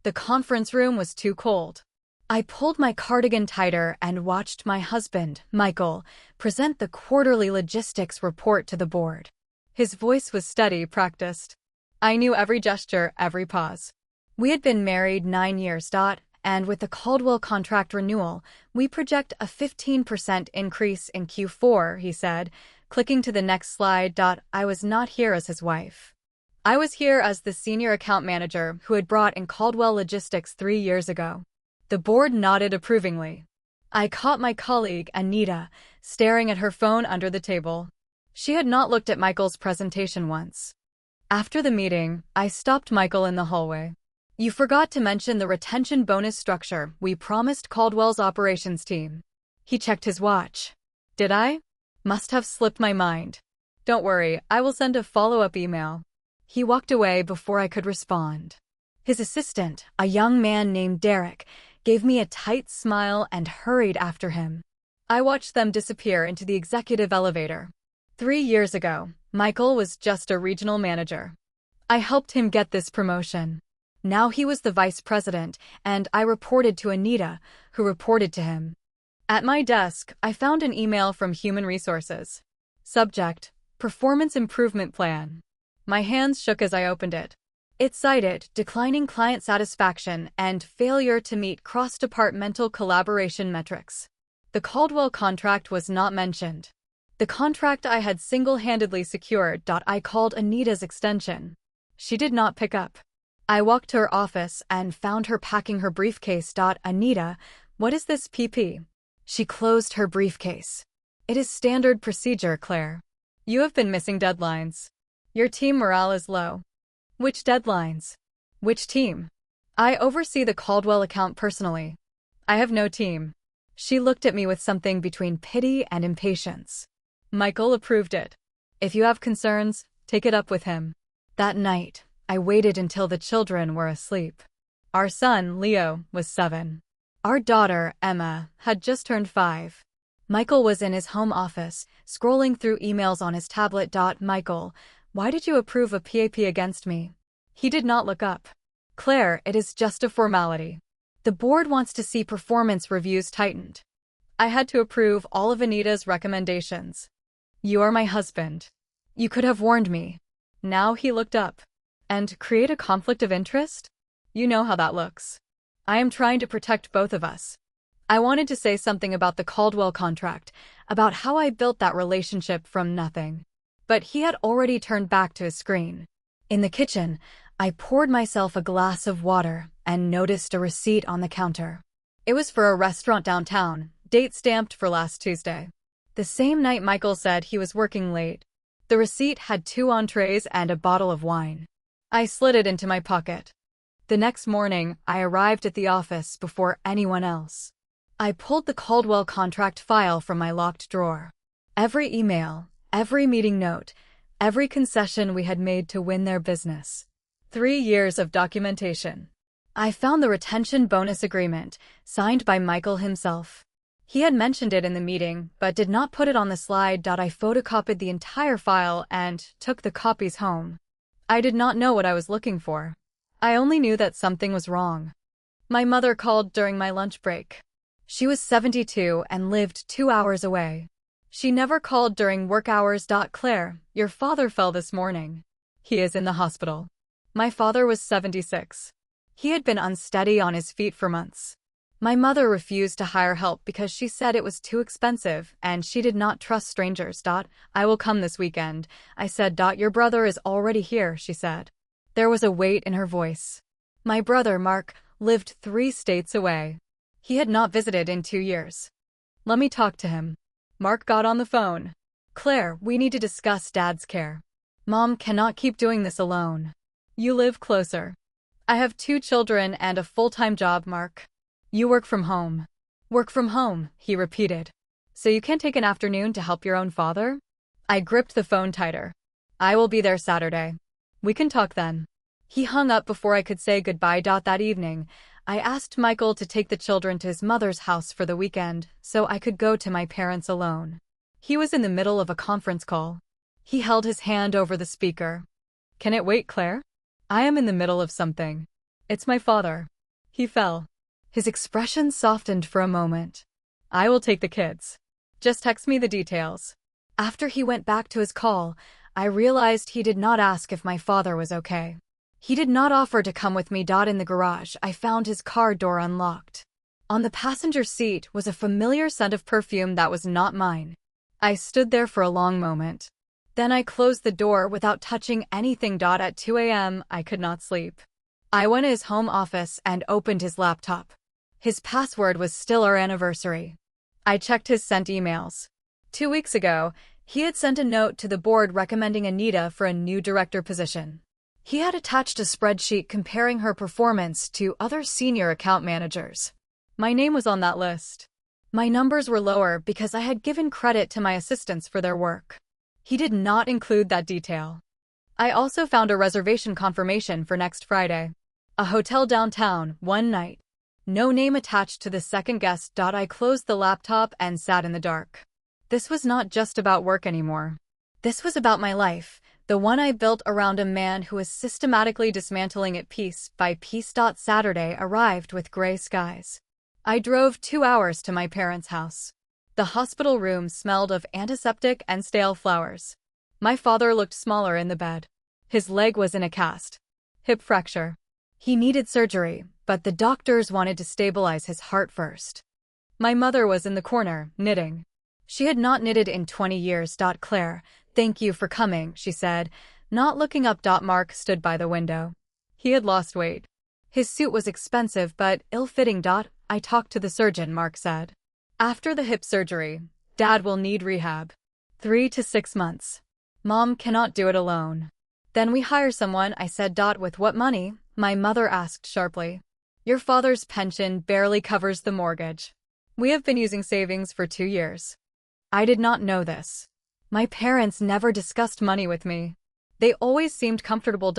The conference room was too cold. I pulled my cardigan tighter and watched my husband, Michael, present the quarterly logistics report to the board. His voice was steady, practiced. I knew every gesture, every pause. We had been married 9 years, and with the Caldwell contract renewal, we project a 15% increase in Q4, he said, clicking to the next slide. I was not here as his wife. I was here as the senior account manager who had brought in Caldwell Logistics 3 years ago. The board nodded approvingly. I caught my colleague, Anita, staring at her phone under the table. She had not looked at Michael's presentation once. After the meeting, I stopped Michael in the hallway. You forgot to mention the retention bonus structure we promised Caldwell's operations team. He checked his watch. Did I? Must have slipped my mind. Don't worry, I will send a follow-up email. He walked away before I could respond. His assistant, a young man named Derek, gave me a tight smile and hurried after him. I watched them disappear into the executive elevator. 3 years ago, Michael was just a regional manager. I helped him get this promotion. Now he was the vice president, and I reported to Anita, who reported to him. At my desk, I found an email from Human Resources. Subject: Performance Improvement Plan. My hands shook as I opened it. It cited declining client satisfaction and failure to meet cross-departmental collaboration metrics. The Caldwell contract was not mentioned. The contract I had single-handedly secured. I called Anita's extension. She did not pick up. I walked to her office and found her packing her briefcase. Anita, what is this PP? She closed her briefcase. It is standard procedure, Claire. You have been missing deadlines. Your team morale is low. Which deadlines? Which team? I oversee the Caldwell account personally. I have no team. She looked at me with something between pity and impatience. Michael approved it. If you have concerns, take it up with him. That night, I waited until the children were asleep. Our son, Leo, was 7. Our daughter, Emma, had just turned 5. Michael was in his home office, scrolling through emails on his tablet. Michael, why did you approve a PAP against me? He did not look up. Claire, it is just a formality. The board wants to see performance reviews tightened. I had to approve all of Anita's recommendations. You are my husband. You could have warned me. Now he looked up. And create a conflict of interest? You know how that looks. I am trying to protect both of us. I wanted to say something about the Caldwell contract, about how I built that relationship from nothing. But he had already turned back to his screen. In the kitchen, I poured myself a glass of water and noticed a receipt on the counter. It was for a restaurant downtown, date stamped for last Tuesday. The same night Michael said he was working late. The receipt had 2 entrees and a bottle of wine. I slid it into my pocket. The next morning, I arrived at the office before anyone else. I pulled the Caldwell contract file from my locked drawer. Every email, every meeting note, every concession we had made to win their business. 3 years of documentation. I found the retention bonus agreement, signed by Michael himself. He had mentioned it in the meeting, but did not put it on the slide. I photocopied the entire file and took the copies home. I did not know what I was looking for. I only knew that something was wrong. My mother called during my lunch break. She was 72 and lived 2 hours away. She never called during work hours. Claire, your father fell this morning. He is in the hospital. My father was 76. He had been unsteady on his feet for months. My mother refused to hire help because she said it was too expensive and she did not trust strangers. I will come this weekend, I said. Your brother is already here, she said. There was a weight in her voice. My brother, Mark, lived 3 states away. He had not visited in 2 years. Let me talk to him. Mark got on the phone. Claire, we need to discuss Dad's care. Mom cannot keep doing this alone. You live closer. I have 2 children and a full-time job, Mark. You work from home. Work from home, he repeated. So you can't take an afternoon to help your own father? I gripped the phone tighter. I will be there Saturday. We can talk then. He hung up before I could say goodbye. That evening, I asked Michael to take the children to his mother's house for the weekend so I could go to my parents alone. He was in the middle of a conference call. He held his hand over the speaker. Can it wait, Claire? I am in the middle of something. It's my father. He fell. His expression softened for a moment. I will take the kids. Just text me the details. After he went back to his call, I realized he did not ask if my father was okay. He did not offer to come with me. In the garage, I found his car door unlocked. On the passenger seat was a familiar scent of perfume that was not mine. I stood there for a long moment. Then I closed the door without touching anything. At 2 a.m., I could not sleep. I went to his home office and opened his laptop. His password was still our anniversary. I checked his sent emails. 2 weeks ago, he had sent a note to the board recommending Anita for a new director position. He had attached a spreadsheet comparing her performance to other senior account managers. My name was on that list. My numbers were lower because I had given credit to my assistants for their work. He did not include that detail. I also found a reservation confirmation for next Friday. A hotel downtown, one night. No name attached to the second guest. I closed the laptop and sat in the dark. This was not just about work anymore. This was about my life, the one I built around a man who was systematically dismantling it piece by piece. Saturday arrived with gray skies. I drove 2 hours to my parents' house. The hospital room smelled of antiseptic and stale flowers. My father looked smaller in the bed. His leg was in a cast. Hip fracture. He needed surgery, but the doctors wanted to stabilize his heart first. My mother was in the corner, knitting. She had not knitted in 20 years. Claire, thank you for coming, she said, not looking up. Mark stood by the window. He had lost weight. His suit was expensive but ill-fitting. I talked to the surgeon, Mark said. After the hip surgery, Dad will need rehab. 3 to 6 months. Mom cannot do it alone. Then we hire someone, I said. With what money? My mother asked sharply. Your father's pension barely covers the mortgage. We have been using savings for 2 years. I did not know this. My parents never discussed money with me. They always seemed comfortable.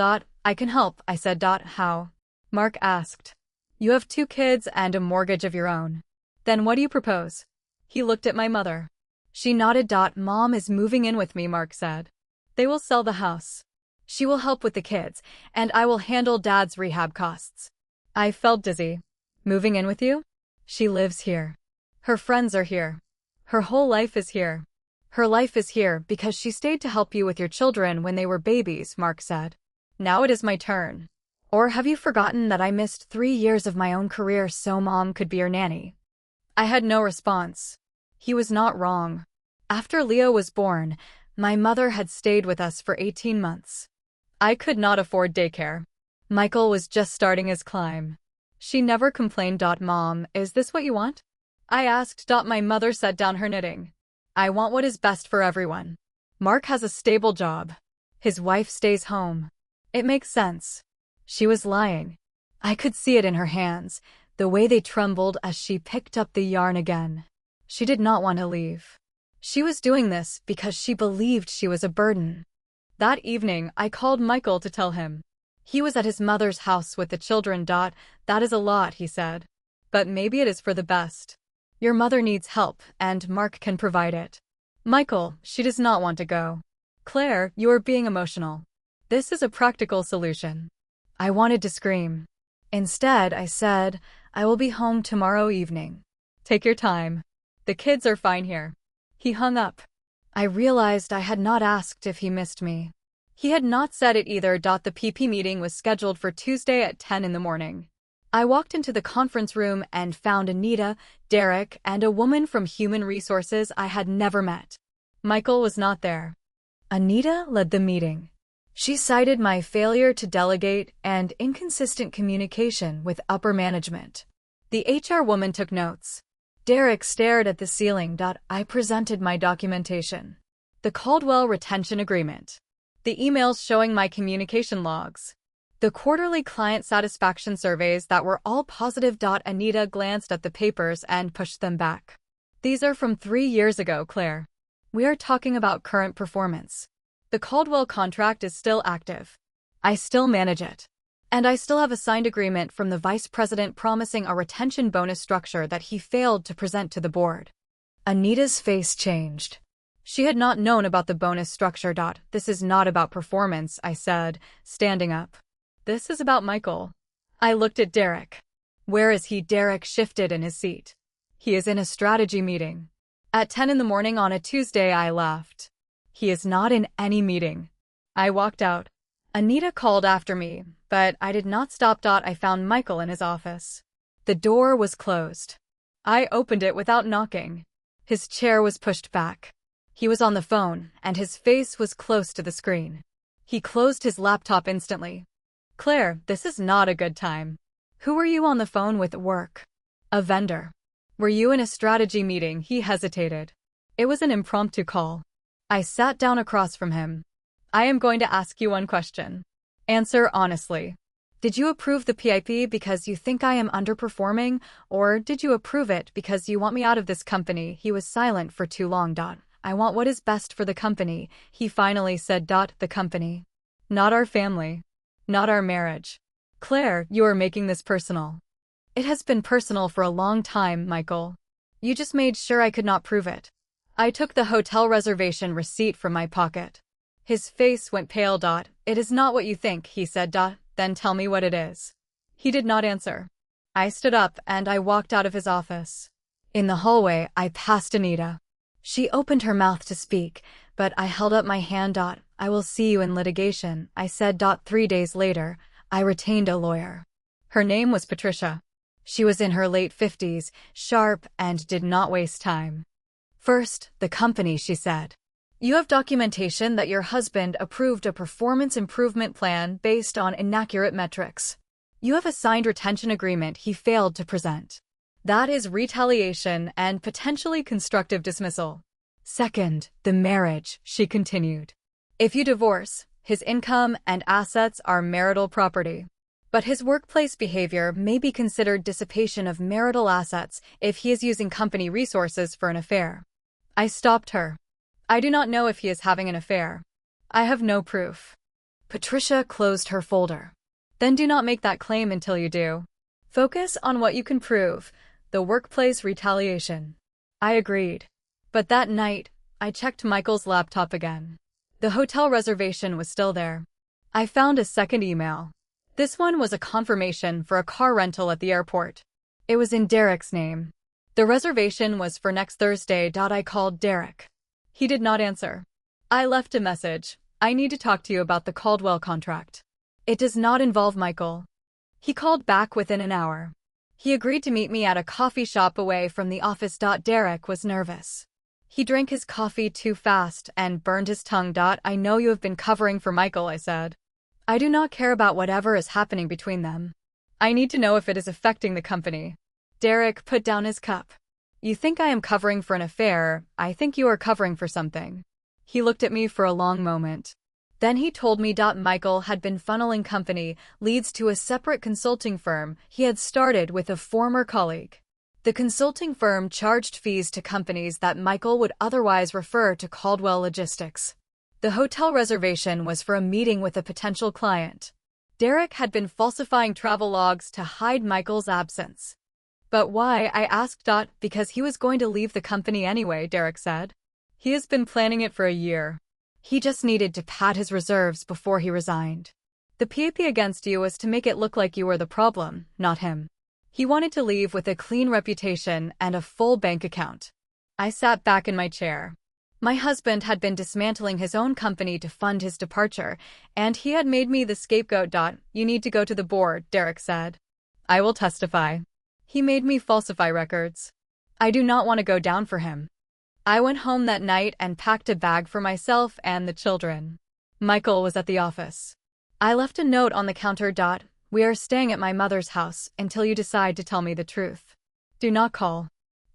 I can help, I said. How? Mark asked. You have 2 kids and a mortgage of your own. Then what do you propose? He looked at my mother. She nodded. Mom is moving in with me, Mark said. They will sell the house. She will help with the kids, and I will handle Dad's rehab costs. I felt dizzy. Moving in with you? She lives here. Her friends are here. Her whole life is here. Her life is here because she stayed to help you with your children when they were babies, Mark said. Now it is my turn. Or have you forgotten that I missed 3 years of my own career so Mom could be your nanny? I had no response. He was not wrong. After Leo was born, my mother had stayed with us for 18 months. I could not afford daycare. Michael was just starting his climb. She never complained. Mom, is this what you want? I asked. My mother set down her knitting. I want what is best for everyone. Mark has a stable job. His wife stays home. It makes sense. She was lying. I could see it in her hands, the way they trembled as she picked up the yarn again. She did not want to leave. She was doing this because she believed she was a burden. That evening, I called Michael to tell him. He was at his mother's house with the children. That is a lot, he said. But maybe it is for the best. Your mother needs help, and Mark can provide it. Michael, she does not want to go. Claire, you are being emotional. This is a practical solution. I wanted to scream. Instead, I said, I will be home tomorrow evening. Take your time. The kids are fine here. He hung up. I realized I had not asked if he missed me. He had not said it either. The PP meeting was scheduled for Tuesday at 10 in the morning. I walked into the conference room and found Anita, Derek, and a woman from Human Resources I had never met. Michael was not there. Anita led the meeting. She cited my failure to delegate and inconsistent communication with upper management. The HR woman took notes. Derek stared at the ceiling. I presented my documentation. The Caldwell retention agreement. The emails showing my communication logs. The quarterly client satisfaction surveys that were all positive. Anita glanced at the papers and pushed them back. These are from 3 years ago, Claire. We are talking about current performance. The Caldwell contract is still active. I still manage it. And I still have a signed agreement from the vice president promising a retention bonus structure that he failed to present to the board. Anita's face changed. She had not known about the bonus structure. This is not about performance, I said, standing up. This is about Michael. I looked at Derek. Where is he? Derek shifted in his seat. He is in a strategy meeting. At 10 in the morning on a Tuesday. I laughed. He is not in any meeting. I walked out. Anita called after me, but I did not stop. I found Michael in his office. The door was closed. I opened it without knocking. His chair was pushed back. He was on the phone, and his face was close to the screen. He closed his laptop instantly. Claire, this is not a good time. Who were you on the phone with at work? A vendor. Were you in a strategy meeting? He hesitated. It was an impromptu call. I sat down across from him. I am going to ask you one question. Answer honestly. Did you approve the PIP because you think I am underperforming, or did you approve it because you want me out of this company? He was silent for too long. I want what is best for the company, he finally said. The company. Not our family. Not our marriage. Claire, you are making this personal. It has been personal for a long time, Michael. You just made sure I could not prove it. I took the hotel reservation receipt from my pocket. His face went pale. It is not what you think, he said. Then tell me what it is. He did not answer. I stood up and I walked out of his office. In the hallway, I passed Anita. She opened her mouth to speak, but I held up my hand. I will see you in litigation, I said. 3 days later, I retained a lawyer. Her name was Patricia. She was in her late 50s, sharp, and did not waste time. First, the company, she said. You have documentation that your husband approved a performance improvement plan based on inaccurate metrics. You have a signed retention agreement he failed to present. That is retaliation and potentially constructive dismissal. Second, the marriage, she continued. If you divorce, his income and assets are marital property. But his workplace behavior may be considered dissipation of marital assets if he is using company resources for an affair. I stopped her. I do not know if he is having an affair. I have no proof. Patricia closed her folder. Then do not make that claim until you do. Focus on what you can prove, the workplace retaliation. I agreed. But that night, I checked Michael's laptop again. The hotel reservation was still there. I found a second email. This one was a confirmation for a car rental at the airport. It was in Derek's name. The reservation was for next Thursday. I called Derek. He did not answer. I left a message. I need to talk to you about the Caldwell contract. It does not involve Michael. He called back within an hour. He agreed to meet me at a coffee shop away from the office. Derek was nervous. He drank his coffee too fast and burned his tongue. I know you have been covering for Michael, I said. I do not care about whatever is happening between them. I need to know if it is affecting the company. Derek put down his cup. You think I am covering for an affair, I think you are covering for something. He looked at me for a long moment. Then he told me Michael had been funneling company leads to a separate consulting firm he had started with a former colleague. The consulting firm charged fees to companies that Michael would otherwise refer to Caldwell Logistics. The hotel reservation was for a meeting with a potential client. Derek had been falsifying travel logs to hide Michael's absence. But why? I asked. Because he was going to leave the company anyway, Derek said. He has been planning it for a year. He just needed to pad his reserves before he resigned. The PAP against you was to make it look like you were the problem, not him. He wanted to leave with a clean reputation and a full bank account. I sat back in my chair. My husband had been dismantling his own company to fund his departure, and he had made me the scapegoat. You need to go to the board, Derek said. I will testify. He made me falsify records. I do not want to go down for him. I went home that night and packed a bag for myself and the children. Michael was at the office. I left a note on the counter. We are staying at my mother's house until you decide to tell me the truth. Do not call.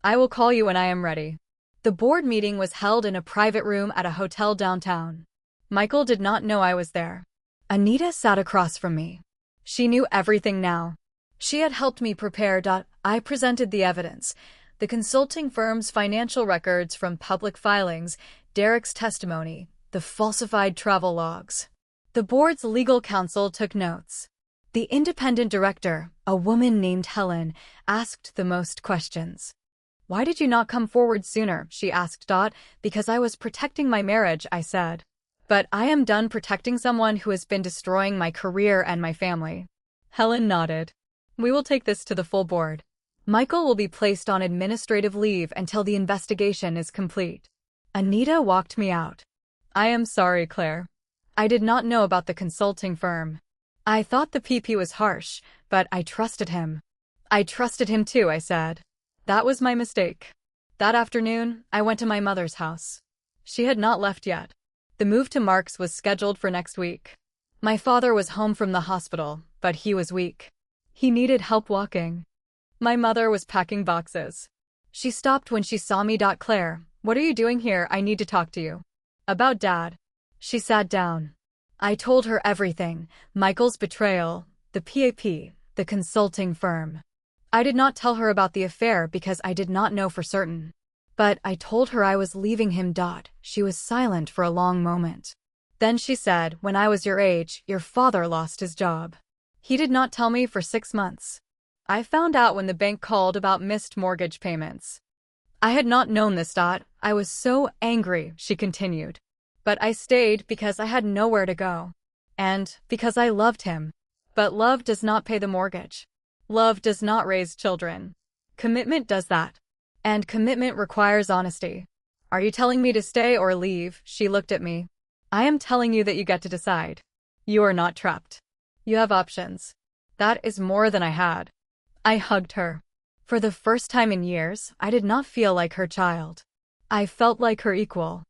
I will call you when I am ready. The board meeting was held in a private room at a hotel downtown. Michael did not know I was there. Anita sat across from me. She knew everything now. She had helped me prepare. I presented the evidence, the consulting firm's financial records from public filings, Derek's testimony, the falsified travel logs. The board's legal counsel took notes. The independent director, a woman named Helen, asked the most questions. Why did you not come forward sooner? She asked. Because I was protecting my marriage, I said. But I am done protecting someone who has been destroying my career and my family. Helen nodded. We will take this to the full board. Michael will be placed on administrative leave until the investigation is complete. Anita walked me out. I am sorry, Claire. I did not know about the consulting firm. I thought the PP was harsh, but I trusted him. I trusted him too, I said. That was my mistake. That afternoon, I went to my mother's house. She had not left yet. The move to Mark's was scheduled for next week. My father was home from the hospital, but he was weak. He needed help walking. My mother was packing boxes. She stopped when she saw me. Claire, what are you doing here? I need to talk to you. About Dad. She sat down. I told her everything, Michael's betrayal, the PAP, the consulting firm. I did not tell her about the affair because I did not know for certain. But I told her I was leaving him. She was silent for a long moment. Then she said, when I was your age, your father lost his job. He did not tell me for 6 months. I found out when the bank called about missed mortgage payments. I had not known this. I was so angry, she continued. But I stayed because I had nowhere to go. And because I loved him. But love does not pay the mortgage. Love does not raise children. Commitment does that. And commitment requires honesty. Are you telling me to stay or leave? She looked at me. I am telling you that you get to decide. You are not trapped. You have options. That is more than I had. I hugged her. For the first time in years, I did not feel like her child. I felt like her equal.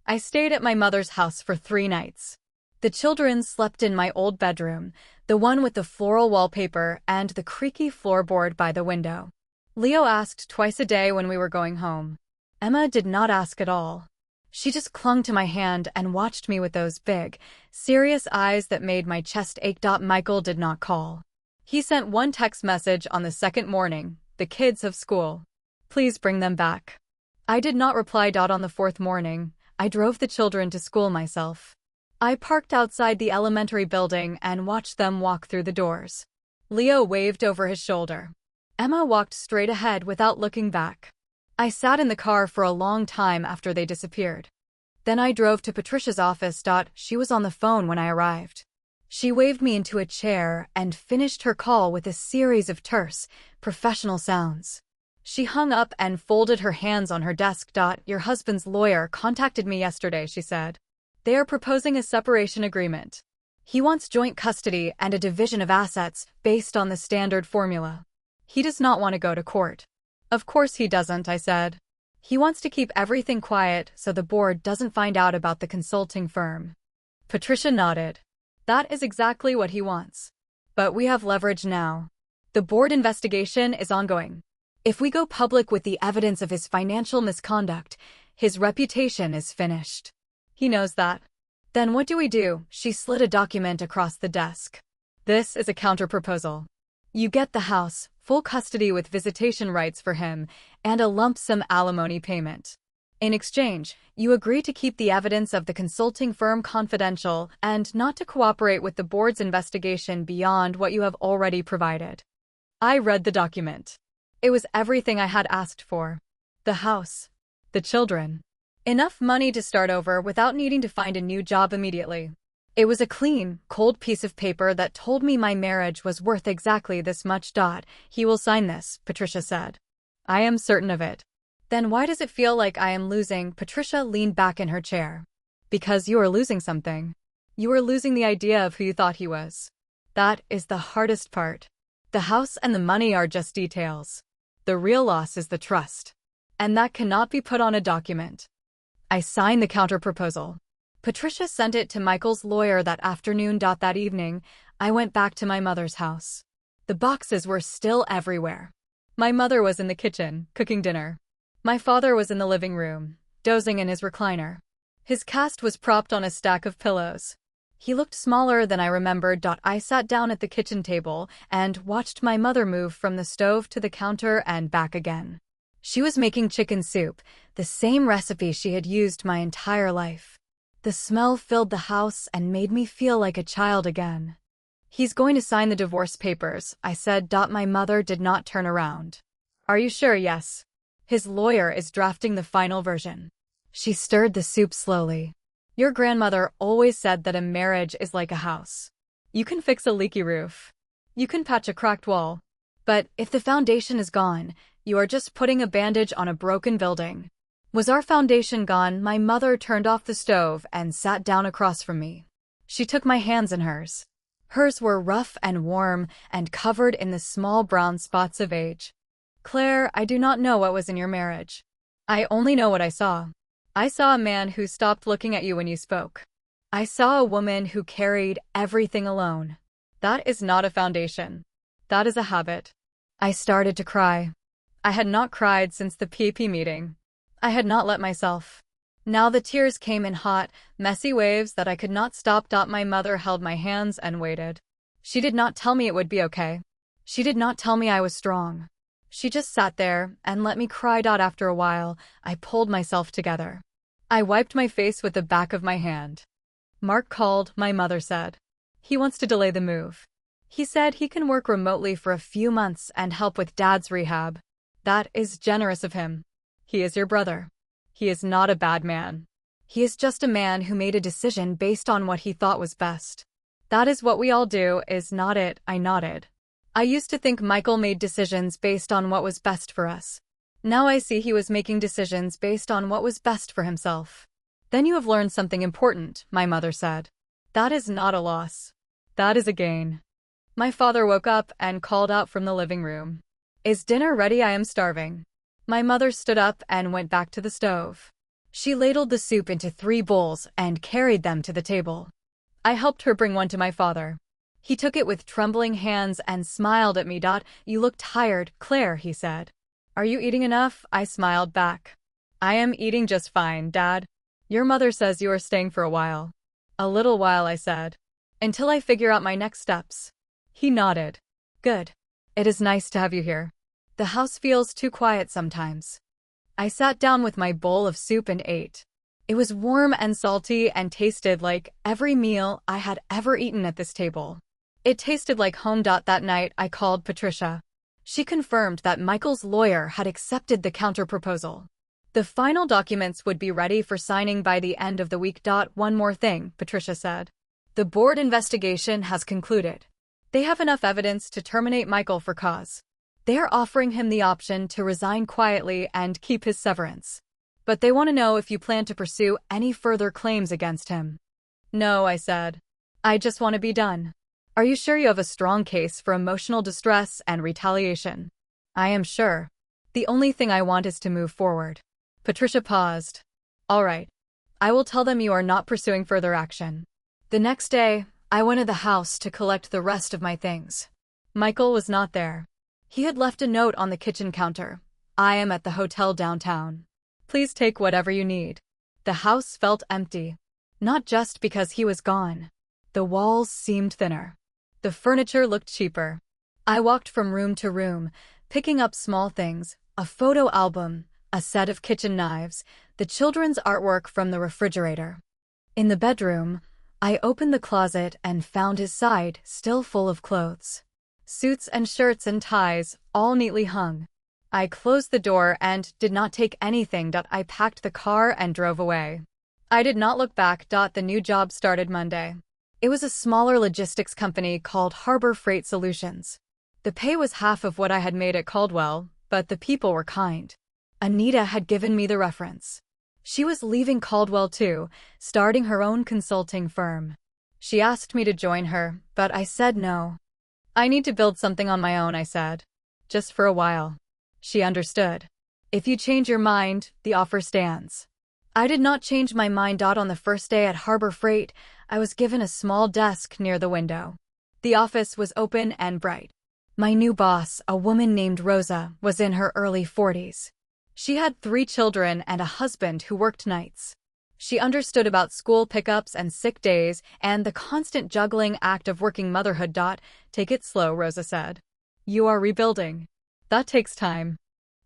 I stayed at my mother's house for 3 nights. The children slept in my old bedroom, the one with the floral wallpaper and the creaky floorboard by the window. Leo asked twice a day when we were going home. Emma did not ask at all. She just clung to my hand and watched me with those big, serious eyes that made my chest ache. Michael did not call. He sent one text message on the second morning, the kids have school. Please bring them back. I did not reply. On the 4th morning, I drove the children to school myself. I parked outside the elementary building and watched them walk through the doors. Leo waved over his shoulder. Emma walked straight ahead without looking back. I sat in the car for a long time after they disappeared. Then I drove to Patricia's office. She was on the phone when I arrived. She waved me into a chair and finished her call with a series of terse, professional sounds. She hung up and folded her hands on her desk. Your husband's lawyer contacted me yesterday, she said. They are proposing a separation agreement. He wants joint custody and a division of assets based on the standard formula. He does not want to go to court. Of course he doesn't, I said. He wants to keep everything quiet so the board doesn't find out about the consulting firm. Patricia nodded. That is exactly what he wants. But we have leverage now. The board investigation is ongoing. If we go public with the evidence of his financial misconduct, his reputation is finished. He knows that. Then what do we do? She slid a document across the desk. This is a counterproposal. You get the house, full custody with visitation rights for him, and a lump sum alimony payment. In exchange, you agree to keep the evidence of the consulting firm confidential and not to cooperate with the board's investigation beyond what you have already provided. I read the document. It was everything I had asked for. The house. The children. Enough money to start over without needing to find a new job immediately. It was a clean, cold piece of paper that told me my marriage was worth exactly this much. He will sign this, Patricia said. I am certain of it. Then why does it feel like I am losing? Patricia leaned back in her chair. Because you are losing something. You are losing the idea of who you thought he was. That is the hardest part. The house and the money are just details. The real loss is the trust. And that cannot be put on a document. I signed the counterproposal. Patricia sent it to Michael's lawyer that afternoon. That evening, I went back to my mother's house. The boxes were still everywhere. My mother was in the kitchen, cooking dinner. My father was in the living room, dozing in his recliner. His cast was propped on a stack of pillows. He looked smaller than I remembered. I sat down at the kitchen table and watched my mother move from the stove to the counter and back again. She was making chicken soup, the same recipe she had used my entire life. The smell filled the house and made me feel like a child again. He's going to sign the divorce papers, I said. My mother did not turn around. Are you sure? Yes. His lawyer is drafting the final version. She stirred the soup slowly. Your grandmother always said that a marriage is like a house. You can fix a leaky roof. You can patch a cracked wall. But if the foundation is gone, you are just putting a bandage on a broken building. Was our foundation gone? My mother turned off the stove and sat down across from me. She took my hands in hers. Hers were rough and warm and covered in the small brown spots of age. Claire, I do not know what was in your marriage. I only know what I saw. I saw a man who stopped looking at you when you spoke. I saw a woman who carried everything alone. That is not a foundation. That is a habit. I started to cry. I had not cried since the PP meeting. I had not let myself. Now the tears came in hot, messy waves that I could not stop. My mother held my hands and waited. She did not tell me it would be okay. She did not tell me I was strong. She just sat there and let me cry. After a while, I pulled myself together. I wiped my face with the back of my hand. Mark called, my mother said. He wants to delay the move. He said he can work remotely for a few months and help with Dad's rehab. That is generous of him. He is your brother. He is not a bad man. He is just a man who made a decision based on what he thought was best. That is what we all do, is not it? I nodded. I used to think Michael made decisions based on what was best for us. Now I see he was making decisions based on what was best for himself. Then you have learned something important, my mother said. That is not a loss. That is a gain. My father woke up and called out from the living room. Is dinner ready? I am starving. My mother stood up and went back to the stove. She ladled the soup into 3 bowls and carried them to the table. I helped her bring one to my father. He took it with trembling hands and smiled at me. You look tired, Claire, he said. Are you eating enough? I smiled back. I am eating just fine, Dad. Your mother says you are staying for a while. A little while, I said. Until I figure out my next steps. He nodded. Good. It is nice to have you here. The house feels too quiet sometimes. I sat down with my bowl of soup and ate. It was warm and salty and tasted like every meal I had ever eaten at this table. It tasted like home. That night, I called Patricia. She confirmed that Michael's lawyer had accepted the counterproposal. The final documents would be ready for signing by the end of the week. One more thing, Patricia said. The board investigation has concluded. They have enough evidence to terminate Michael for cause. They are offering him the option to resign quietly and keep his severance. But they want to know if you plan to pursue any further claims against him. No, I said. I just want to be done. Are you sure you have a strong case for emotional distress and retaliation? I am sure. The only thing I want is to move forward. Patricia paused. All right. I will tell them you are not pursuing further action. The next day, I went to the house to collect the rest of my things. Michael was not there. He had left a note on the kitchen counter. I am at the hotel downtown. Please take whatever you need. The house felt empty. Not just because he was gone. The walls seemed thinner. The furniture looked cheaper. I walked from room to room, picking up small things, a photo album, a set of kitchen knives, the children's artwork from the refrigerator. In the bedroom, I opened the closet and found his side still full of clothes. Suits and shirts and ties, all neatly hung. I closed the door and did not take anything. I packed the car and drove away. I did not look back. The new job started Monday. It was a smaller logistics company called Harbor Freight Solutions. The pay was half of what I had made at Caldwell, but the people were kind. Anita had given me the reference. She was leaving Caldwell too, starting her own consulting firm. She asked me to join her, but I said no. I need to build something on my own, I said. Just for a while. She understood. If you change your mind, the offer stands. I did not change my mind. On the first day at Harbor Freight, I was given a small desk near the window. The office was open and bright. My new boss, a woman named Rosa, was in her early 40s. She had 3 children and a husband who worked nights. She understood about school pickups and sick days and the constant juggling act of working motherhood. Take it slow, Rosa said. You are rebuilding. That takes time.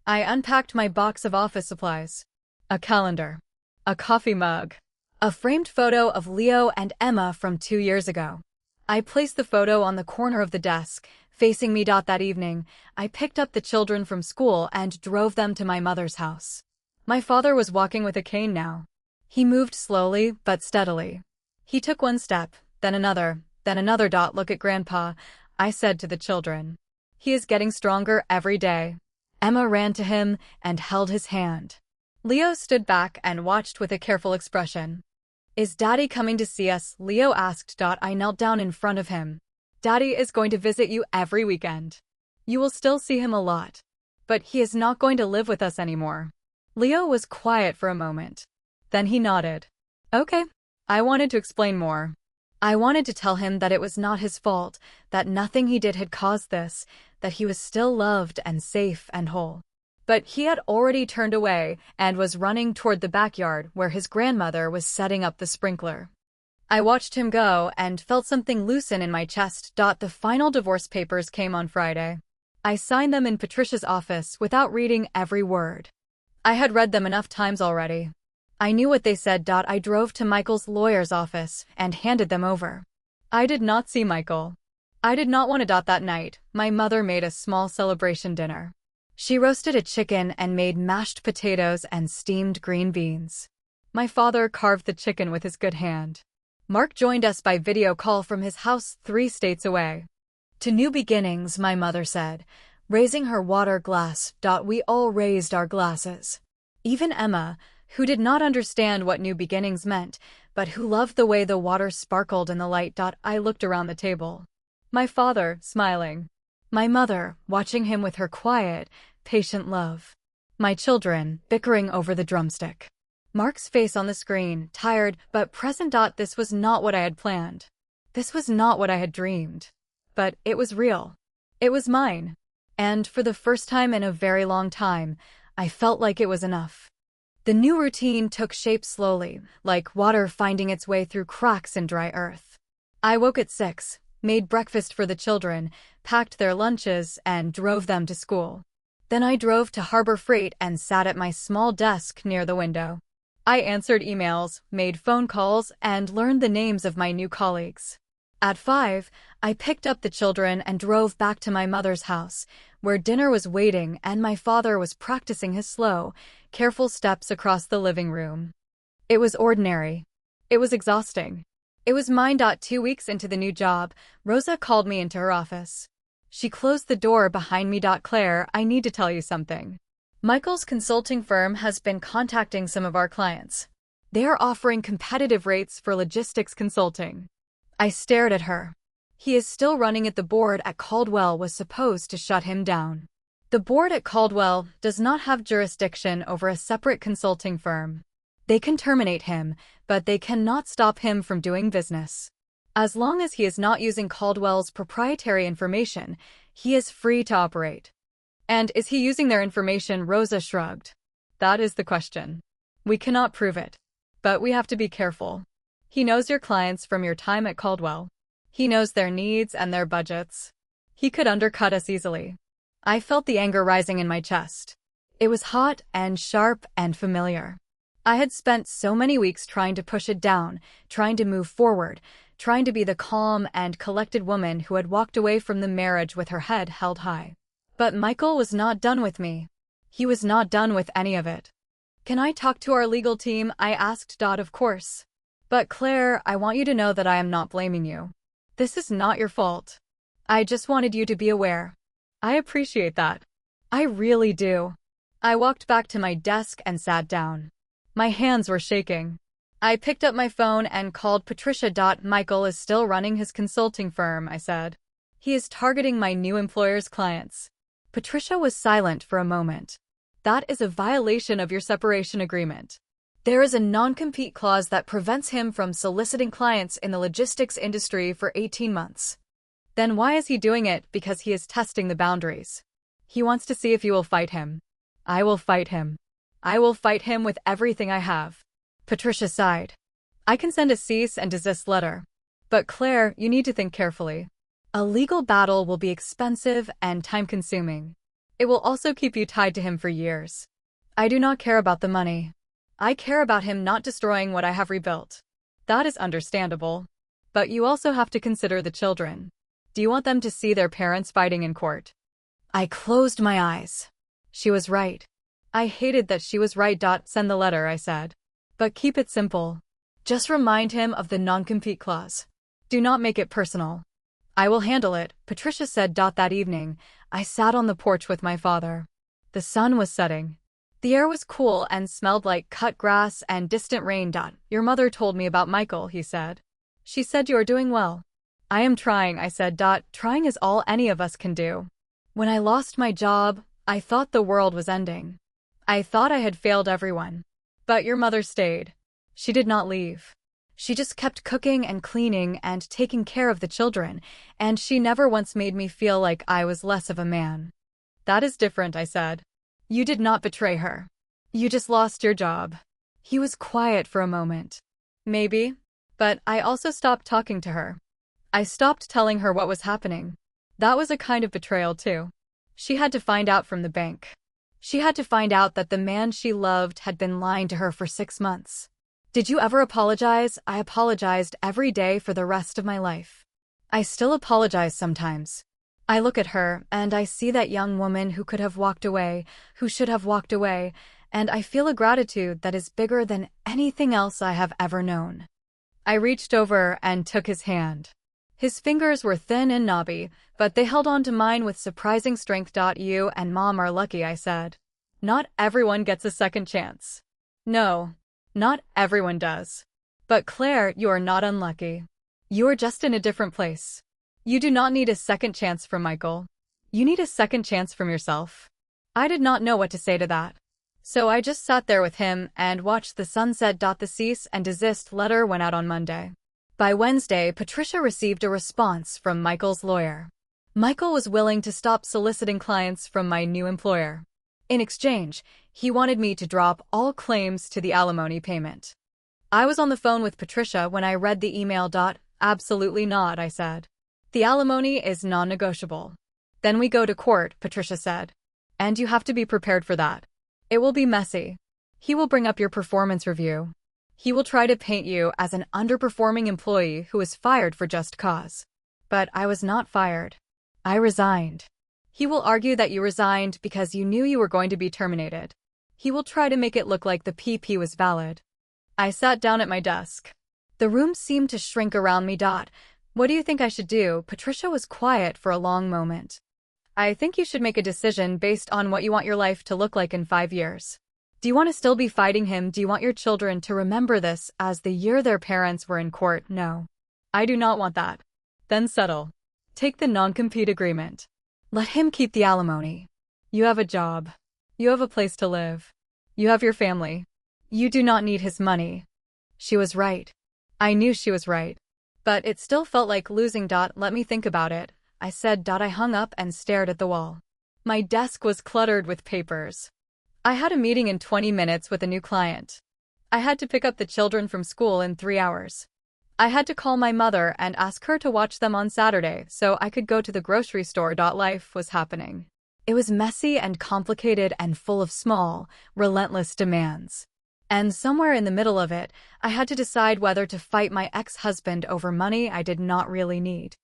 I unpacked my box of office supplies. A calendar. A coffee mug. A framed photo of Leo and Emma from 2 years ago. I placed the photo on the corner of the desk, facing me. That evening, I picked up the children from school and drove them to my mother's house. My father was walking with a cane now. He moved slowly but steadily. He took 1 step, then another. Look at Grandpa, I said to the children. He is getting stronger every day. Emma ran to him and held his hand. Leo stood back and watched with a careful expression. Is Daddy coming to see us? Leo asked. I knelt down in front of him. Daddy is going to visit you every weekend. You will still see him a lot. But he is not going to live with us anymore. Leo was quiet for a moment. Then he nodded. Okay. I wanted to explain more. I wanted to tell him that it was not his fault, that nothing he did had caused this, that he was still loved and safe and whole. But he had already turned away and was running toward the backyard where his grandmother was setting up the sprinkler. I watched him go and felt something loosen in my chest. The final divorce papers came on Friday. I signed them in Patricia's office without reading every word. I had read them enough times already. I knew what they said. I drove to Michael's lawyer's office and handed them over. I did not see Michael. I did not want to. That night, my mother made a small celebration dinner. She roasted a chicken and made mashed potatoes and steamed green beans. My father carved the chicken with his good hand. Mark joined us by video call from his house 3 states away. To new beginnings, my mother said, raising her water glass. We all raised our glasses. Even Emma, who did not understand what new beginnings meant, but who loved the way the water sparkled in the light. I looked around the table. My father, smiling. My mother, watching him with her quiet, patient love. My children, bickering over the drumstick. Mark's face on the screen, tired but present. This was not what I had planned. This was not what I had dreamed. But it was real. It was mine. And for the first time in a very long time, I felt like it was enough. The new routine took shape slowly, like water finding its way through cracks in dry earth. I woke at 6, made breakfast for the children, packed their lunches, and drove them to school. Then I drove to Harbor Freight and sat at my small desk near the window. I answered emails, made phone calls, and learned the names of my new colleagues. At 5, I picked up the children and drove back to my mother's house, where dinner was waiting and my father was practicing his slow, careful steps across the living room. It was ordinary. It was exhausting. It was mine. 2 weeks into the new job, Rosa called me into her office. She closed the door behind me. Claire, I need to tell you something. Michael's consulting firm has been contacting some of our clients. They are offering competitive rates for logistics consulting. I stared at her. He is still running it. The board at Caldwell was supposed to shut him down. The board at Caldwell does not have jurisdiction over a separate consulting firm. They can terminate him, but they cannot stop him from doing business. As long as he is not using Caldwell's proprietary information, he is free to operate. And is he using their information? Rosa shrugged. That is the question. We cannot prove it. But we have to be careful. He knows your clients from your time at Caldwell. He knows their needs and their budgets. He could undercut us easily. I felt the anger rising in my chest. It was hot and sharp and familiar. I had spent so many weeks trying to push it down, trying to move forward, trying to be the calm and collected woman who had walked away from the marriage with her head held high. But Michael was not done with me. He was not done with any of it. Can I talk to our legal team? I asked. Of course. But Claire, I want you to know that I am not blaming you. This is not your fault. I just wanted you to be aware. I appreciate that. I really do. I walked back to my desk and sat down. My hands were shaking. I picked up my phone and called Patricia. Michael is still running his consulting firm, I said. He is targeting my new employer's clients. Patricia was silent for a moment. That is a violation of your separation agreement. There is a non-compete clause that prevents him from soliciting clients in the logistics industry for 18 months. Then why is he doing it? Because he is testing the boundaries. He wants to see if you will fight him. I will fight him. I will fight him with everything I have. Patricia sighed. I can send a cease and desist letter. But Claire, you need to think carefully. A legal battle will be expensive and time-consuming. It will also keep you tied to him for years. I do not care about the money. I care about him not destroying what I have rebuilt. That is understandable. But you also have to consider the children. Do you want them to see their parents fighting in court? I closed my eyes. She was right. I hated that she was right. Send the letter, I said. But keep it simple. Just remind him of the non-compete clause. Do not make it personal. I will handle it, Patricia said. That evening, I sat on the porch with my father. The sun was setting. The air was cool and smelled like cut grass and distant rain. Your mother told me about Michael, he said. She said you are doing well. I am trying, I said. Trying is all any of us can do. When I lost my job, I thought the world was ending. I thought I had failed everyone. But your mother stayed. She did not leave. She just kept cooking and cleaning and taking care of the children, and she never once made me feel like I was less of a man. That is different, I said. You did not betray her. You just lost your job. He was quiet for a moment. Maybe. But I also stopped talking to her. I stopped telling her what was happening. That was a kind of betrayal too. She had to find out from the bank. She had to find out that the man she loved had been lying to her for 6 months. Did you ever apologize? I apologized every day for the rest of my life. I still apologize sometimes. I look at her, and I see that young woman who could have walked away, who should have walked away, and I feel a gratitude that is bigger than anything else I have ever known. I reached over and took his hand. His fingers were thin and knobby, but they held on to mine with surprising strength. You and Mom are lucky, I said. Not everyone gets a second chance. No, not everyone does. But Claire, you are not unlucky. You are just in a different place. You do not need a second chance from Michael. You need a second chance from yourself. I did not know what to say to that. So I just sat there with him and watched the sunset. The cease and desist letter went out on Monday. By Wednesday, Patricia received a response from Michael's lawyer. Michael was willing to stop soliciting clients from my new employer. In exchange, he wanted me to drop all claims to the alimony payment. I was on the phone with Patricia when I read the email. Absolutely not, I said. The alimony is non-negotiable. Then we go to court, Patricia said. And you have to be prepared for that. It will be messy. He will bring up your performance review. He will try to paint you as an underperforming employee who was fired for just cause. But I was not fired. I resigned. He will argue that you resigned because you knew you were going to be terminated. He will try to make it look like the PP was valid. I sat down at my desk. The room seemed to shrink around me. What do you think I should do? Patricia was quiet for a long moment. I think you should make a decision based on what you want your life to look like in 5 years. Do you want to still be fighting him? Do you want your children to remember this as the year their parents were in court? No. I do not want that. Then settle. Take the non-compete agreement. Let him keep the alimony. You have a job. You have a place to live. You have your family. You do not need his money. She was right. I knew she was right. But it still felt like losing. Let me think about it, I said. I hung up and stared at the wall. My desk was cluttered with papers. I had a meeting in 20 minutes with a new client. I had to pick up the children from school in 3 hours. I had to call my mother and ask her to watch them on Saturday so I could go to the grocery store. Life was happening. It was messy and complicated and full of small, relentless demands. And somewhere in the middle of it, I had to decide whether to fight my ex-husband over money I did not really need.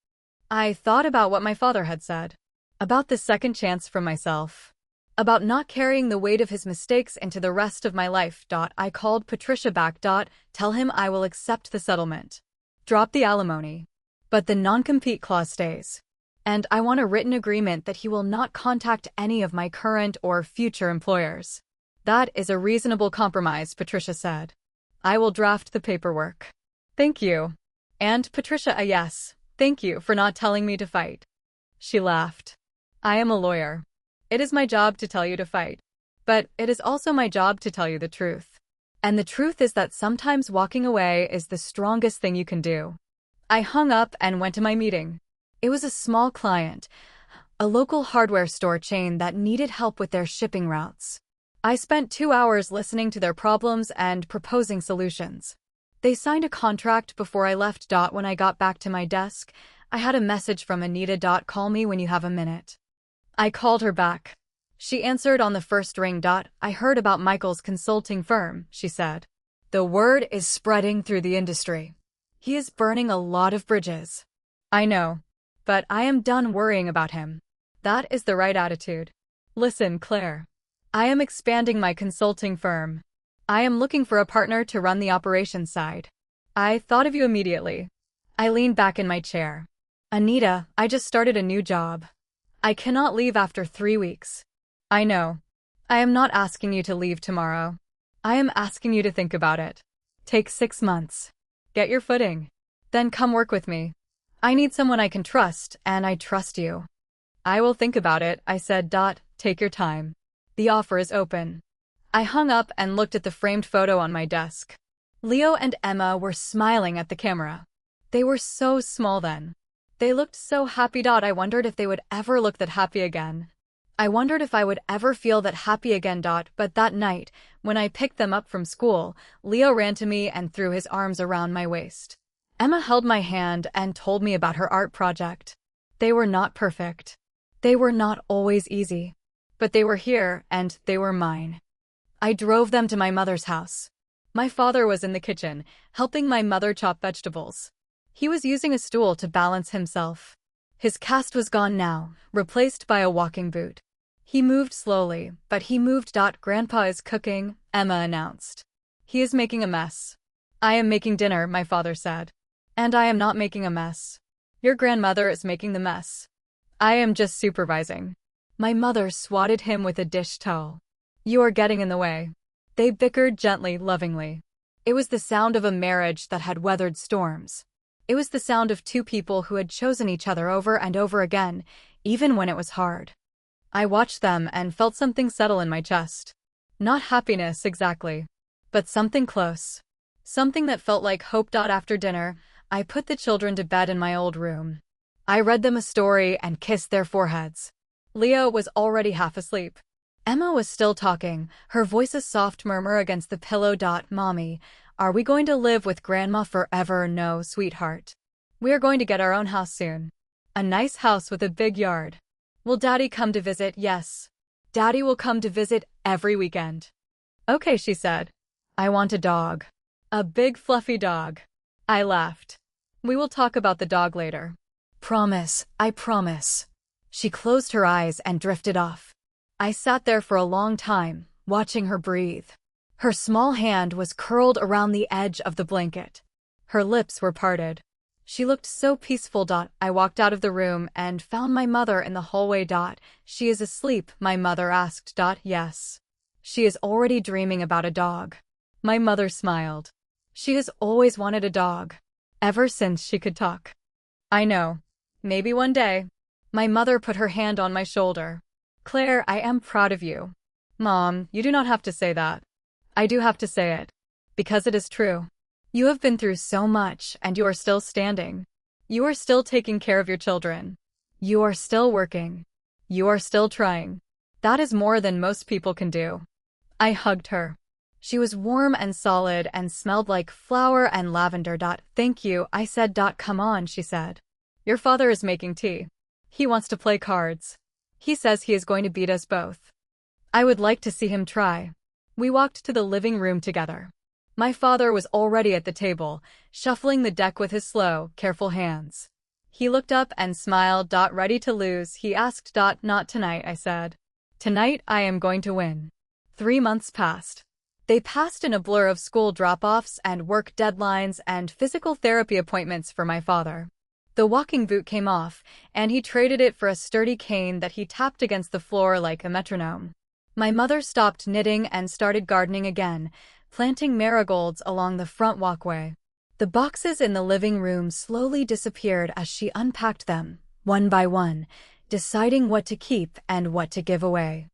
I thought about what my father had said. About the second chance from myself. About not carrying the weight of his mistakes into the rest of my life. I called Patricia back. Tell him I will accept the settlement. Drop the alimony. But the non-compete clause stays. And I want a written agreement that he will not contact any of my current or future employers. That is a reasonable compromise, Patricia said. I will draft the paperwork. Thank you. And Patricia, a yes. Thank you for not telling me to fight. She laughed. I am a lawyer. It is my job to tell you to fight. But it is also my job to tell you the truth. And the truth is that sometimes walking away is the strongest thing you can do. I hung up and went to my meeting. It was a small client, a local hardware store chain that needed help with their shipping routes. I spent 2 hours listening to their problems and proposing solutions. They signed a contract before I left. When I got back to my desk, I had a message from Anita. Call me when you have a minute. I called her back. She answered on the first ring. I heard about Michael's consulting firm, she said. The word is spreading through the industry. He is burning a lot of bridges. I know. But I am done worrying about him. That is the right attitude. Listen, Claire. I am expanding my consulting firm. I am looking for a partner to run the operations side. I thought of you immediately. I leaned back in my chair. Anita, I just started a new job. I cannot leave after 3 weeks. I know. I am not asking you to leave tomorrow. I am asking you to think about it. Take 6 months. Get your footing. Then come work with me. I need someone I can trust, and I trust you. I will think about it, I said. Take your time. The offer is open. I hung up and looked at the framed photo on my desk. Leo and Emma were smiling at the camera. They were so small then. They looked so happy. I wondered if they would ever look that happy again. I wondered if I would ever feel that happy again. But that night, when I picked them up from school, Leo ran to me and threw his arms around my waist. Emma held my hand and told me about her art project. They were not perfect. They were not always easy. But they were here, and they were mine. I drove them to my mother's house. My father was in the kitchen, helping my mother chop vegetables. He was using a stool to balance himself. His cast was gone now, replaced by a walking boot. He moved slowly, but he moved. Grandpa is cooking, Emma announced. He is making a mess. I am making dinner, my father said. And I am not making a mess. Your grandmother is making the mess. I am just supervising. My mother swatted him with a dish towel. You are getting in the way. They bickered gently, lovingly. It was the sound of a marriage that had weathered storms. It was the sound of two people who had chosen each other over and over again, even when it was hard. I watched them and felt something settle in my chest. Not happiness exactly, but something close. Something that felt like hope. After dinner, I put the children to bed in my old room. I read them a story and kissed their foreheads. Leo was already half asleep. Emma was still talking, her voice a soft murmur against the pillow. Mommy, are we going to live with Grandma forever? No, sweetheart. We are going to get our own house soon. A nice house with a big yard. Will Daddy come to visit? Yes. Daddy will come to visit every weekend. Okay, she said. I want a dog. A big fluffy dog. I laughed. We will talk about the dog later. Promise, I promise. She closed her eyes and drifted off. I sat there for a long time, watching her breathe. Her small hand was curled around the edge of the blanket. Her lips were parted. She looked so peaceful. I walked out of the room and found my mother in the hallway. She is asleep, my mother asked. Yes. She is already dreaming about a dog. My mother smiled. She has always wanted a dog. Ever since she could talk. I know. Maybe one day. My mother put her hand on my shoulder. Claire, I am proud of you. Mom, you do not have to say that. I do have to say it. Because it is true. You have been through so much, and you are still standing. You are still taking care of your children. You are still working. You are still trying. That is more than most people can do. I hugged her. She was warm and solid and smelled like flower and lavender. Thank you, I said. Come on, she said. Your father is making tea. He wants to play cards. He says he is going to beat us both. I would like to see him try. We walked to the living room together. My father was already at the table, shuffling the deck with his slow, careful hands. He looked up and smiled. Ready to lose? He asked. Not tonight, I said. Tonight I am going to win. 3 months passed. They passed in a blur of school drop-offs and work deadlines and physical therapy appointments for my father. The walking boot came off, and he traded it for a sturdy cane that he tapped against the floor like a metronome. My mother stopped knitting and started gardening again, planting marigolds along the front walkway. The boxes in the living room slowly disappeared as she unpacked them, one by one, deciding what to keep and what to give away.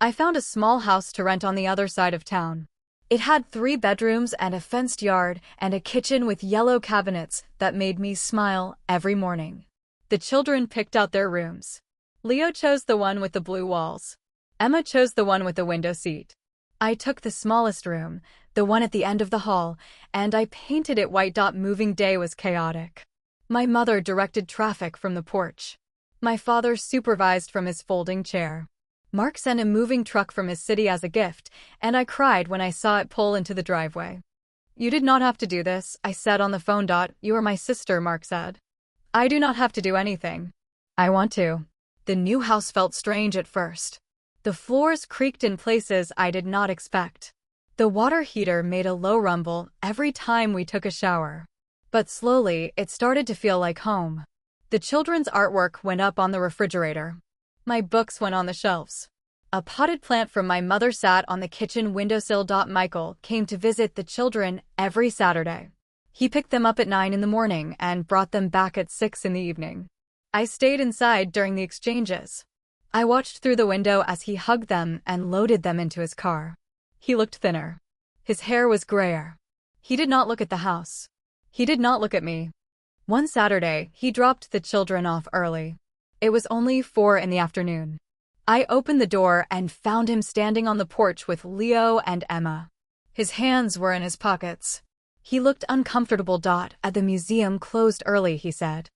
I found a small house to rent on the other side of town. It had 3 bedrooms and a fenced yard and a kitchen with yellow cabinets that made me smile every morning. The children picked out their rooms. Leo chose the one with the blue walls. Emma chose the one with the window seat. I took the smallest room, the one at the end of the hall, and I painted it white. Moving day was chaotic. My mother directed traffic from the porch. My father supervised from his folding chair. Mark sent a moving truck from his city as a gift, and I cried when I saw it pull into the driveway. You did not have to do this, I said on the phone. You are my sister, Mark said. I do not have to do anything. I want to. The new house felt strange at first. The floors creaked in places I did not expect. The water heater made a low rumble every time we took a shower. But slowly, it started to feel like home. The children's artwork went up on the refrigerator. My books went on the shelves. A potted plant from my mother sat on the kitchen windowsill. Michael came to visit the children every Saturday. He picked them up at 9 in the morning and brought them back at 6 in the evening. I stayed inside during the exchanges. I watched through the window as he hugged them and loaded them into his car. He looked thinner. His hair was grayer. He did not look at the house. He did not look at me. One Saturday, he dropped the children off early. It was only 4 in the afternoon. I opened the door and found him standing on the porch with Leo and Emma. His hands were in his pockets. He looked uncomfortable. At the museum closed early, he said.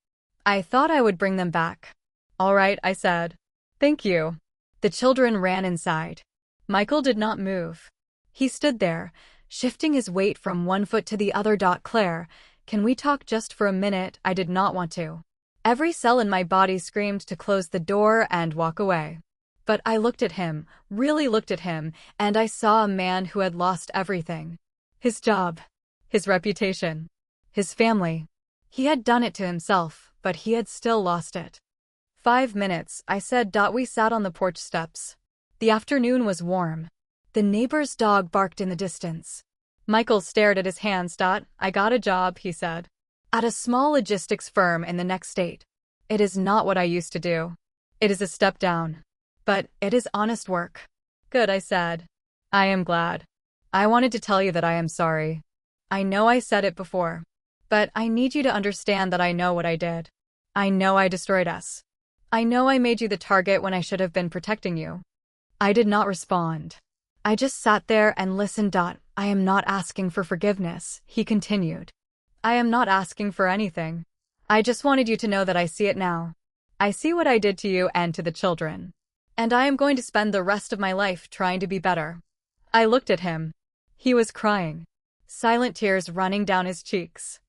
I thought I would bring them back. All right, I said. Thank you. The children ran inside. Michael did not move. He stood there, shifting his weight from one foot to the other. Claire, can we talk just for a minute? I did not want to. Every cell in my body screamed to close the door and walk away. But I looked at him, really looked at him, and I saw a man who had lost everything. His job, his reputation, his family. He had done it to himself, but he had still lost it. 5 minutes, I said. We sat on the porch steps. The afternoon was warm. The neighbor's dog barked in the distance. Michael stared at his hands. I got a job, he said. At a small logistics firm in the next state. It is not what I used to do. It is a step down. But it is honest work. Good, I said. I am glad. I wanted to tell you that I am sorry. I know I said it before. But I need you to understand that I know what I did. I know I destroyed us. I know I made you the target when I should have been protecting you. I did not respond. I just sat there and listened. I am not asking for forgiveness, he continued. I am not asking for anything. I just wanted you to know that I see it now. I see what I did to you and to the children. And I am going to spend the rest of my life trying to be better. I looked at him. He was crying. Silent tears running down his cheeks.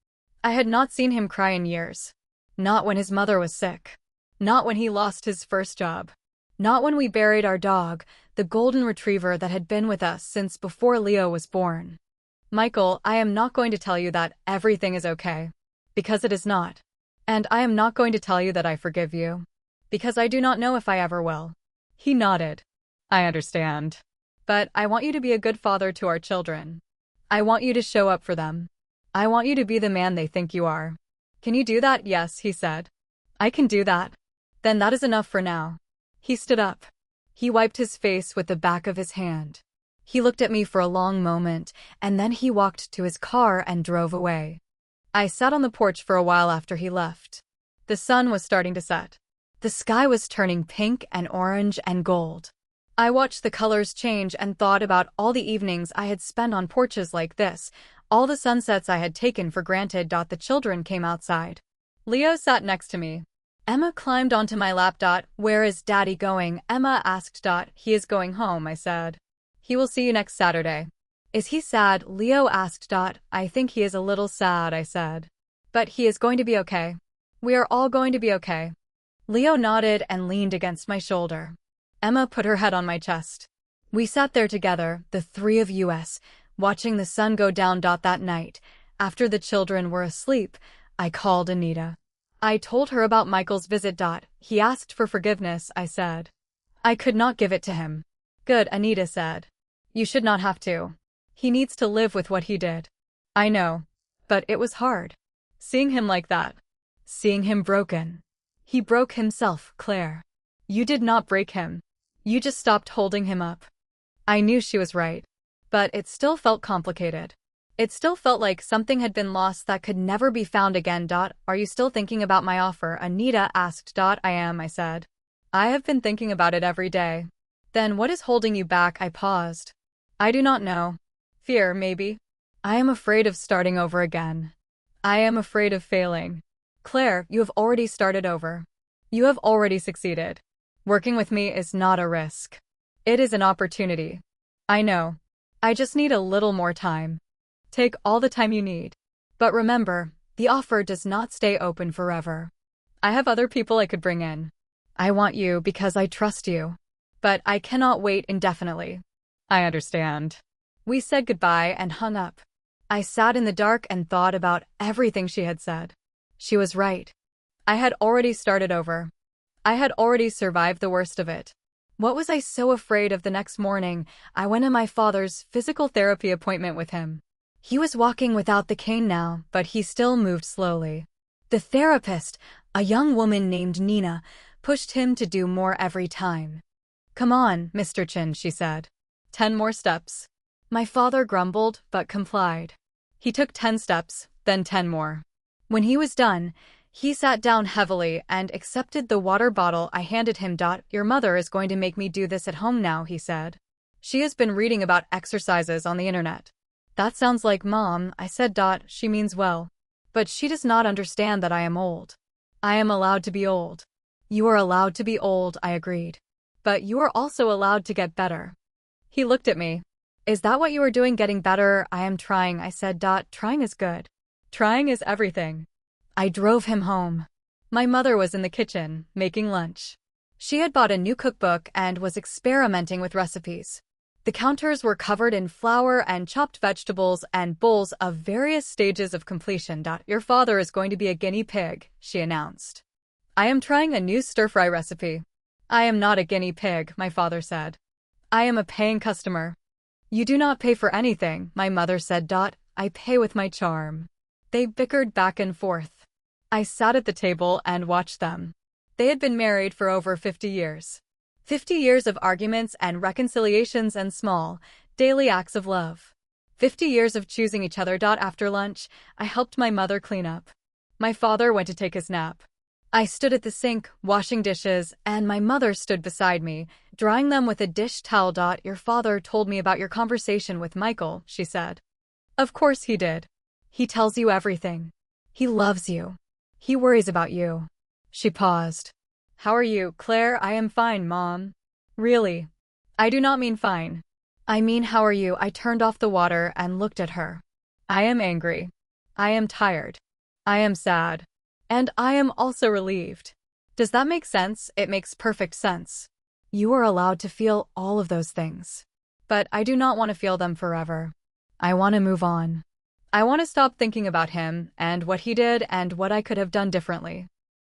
I had not seen him cry in years. Not when his mother was sick. Not when he lost his first job. Not when we buried our dog, the golden retriever that had been with us since before Leo was born. Michael, I am not going to tell you that everything is okay. Because it is not. And I am not going to tell you that I forgive you. Because I do not know if I ever will. He nodded. I understand. But I want you to be a good father to our children. I want you to show up for them. I want you to be the man they think you are. Can you do that? Yes, he said. I can do that. Then that is enough for now. He stood up. He wiped his face with the back of his hand. He looked at me for a long moment, and then he walked to his car and drove away. I sat on the porch for a while after he left. The sun was starting to set. The sky was turning pink and orange and gold. I watched the colors change and thought about all the evenings I had spent on porches like this, all the sunsets I had taken for granted. The children came outside. Leo sat next to me. Emma climbed onto my lap. Where is Daddy going? Emma asked. He is going home, I said. He will see you next Saturday. Is he sad? Leo asked. I think he is a little sad, I said. But he is going to be okay. We are all going to be okay. Leo nodded and leaned against my shoulder. Emma put her head on my chest. We sat there together, the three of us, watching the sun go down. That night, after the children were asleep, I called Anita. I told her about Michael's visit. He asked for forgiveness, I said. I could not give it to him. Good, Anita said. You should not have to. He needs to live with what he did. I know. But it was hard. Seeing him like that. Seeing him broken. He broke himself, Claire. You did not break him. You just stopped holding him up. I knew she was right. But it still felt complicated. It still felt like something had been lost that could never be found again. Are you still thinking about my offer? Anita asked. I am, I said. I have been thinking about it every day. Then what is holding you back? I paused. I do not know. Fear, maybe. I am afraid of starting over again. I am afraid of failing. Claire, you have already started over. You have already succeeded. Working with me is not a risk. It is an opportunity. I know. I just need a little more time. Take all the time you need. But remember, the offer does not stay open forever. I have other people I could bring in. I want you because I trust you. But I cannot wait indefinitely. I understand. We said goodbye and hung up. I sat in the dark and thought about everything she had said. She was right. I had already started over. I had already survived the worst of it. What was I so afraid of? The next morning, I went to my father's physical therapy appointment with him. He was walking without the cane now, but he still moved slowly. The therapist, a young woman named Nina, pushed him to do more every time. "Come on, Mr. Chin," she said. 10 more steps. My father grumbled, but complied. He took 10 steps, then 10 more. When he was done, he sat down heavily and accepted the water bottle I handed him. "Your mother is going to make me do this at home now," he said. "She has been reading about exercises on the internet." "That sounds like Mom," I said. "She means well. But she does not understand that I am old. I am allowed to be old." "You are allowed to be old," I agreed. "But you are also allowed to get better." He looked at me. "Is that what you are doing, getting better?" "I am trying," I said. "Trying is good. Trying is everything." I drove him home. My mother was in the kitchen, making lunch. She had bought a new cookbook and was experimenting with recipes. The counters were covered in flour and chopped vegetables and bowls of various stages of completion. "Your father is going to be a guinea pig," she announced. "I am trying a new stir-fry recipe." "I am not a guinea pig," my father said. "I am a paying customer." "You do not pay for anything," my mother said. "I pay with my charm." They bickered back and forth. I sat at the table and watched them. They had been married for over 50 years. 50 years of arguments and reconciliations and small, daily acts of love. 50 years of choosing each other. After lunch, I helped my mother clean up. My father went to take his nap. I stood at the sink, washing dishes, and my mother stood beside me, drying them with a dish towel. "Your father told me about your conversation with Michael," she said. "Of course he did. He tells you everything. He loves you. He worries about you." She paused. "How are you, Claire?" "I am fine, Mom." "Really?" "I do not mean fine. I mean, how are you?" I turned off the water and looked at her. "I am angry. I am tired. I am sad. And I am also relieved." "Does that make sense?" "It makes perfect sense. You are allowed to feel all of those things. But I do not want to feel them forever. I want to move on. I want to stop thinking about him and what he did and what I could have done differently."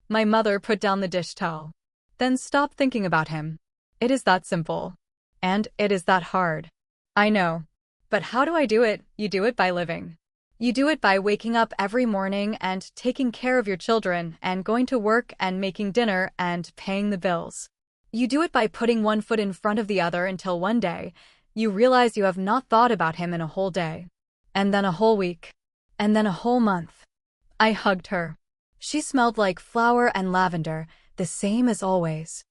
My mother put down the dish towel. "Then stop thinking about him. It is that simple. And it is that hard. I know. But how do I do it?" "You do it by living. You do it by waking up every morning and taking care of your children and going to work and making dinner and paying the bills. You do it by putting one foot in front of the other until one day you realize you have not thought about him in a whole day. And then a whole week. And then a whole month." I hugged her. She smelled like flower and lavender, the same as always.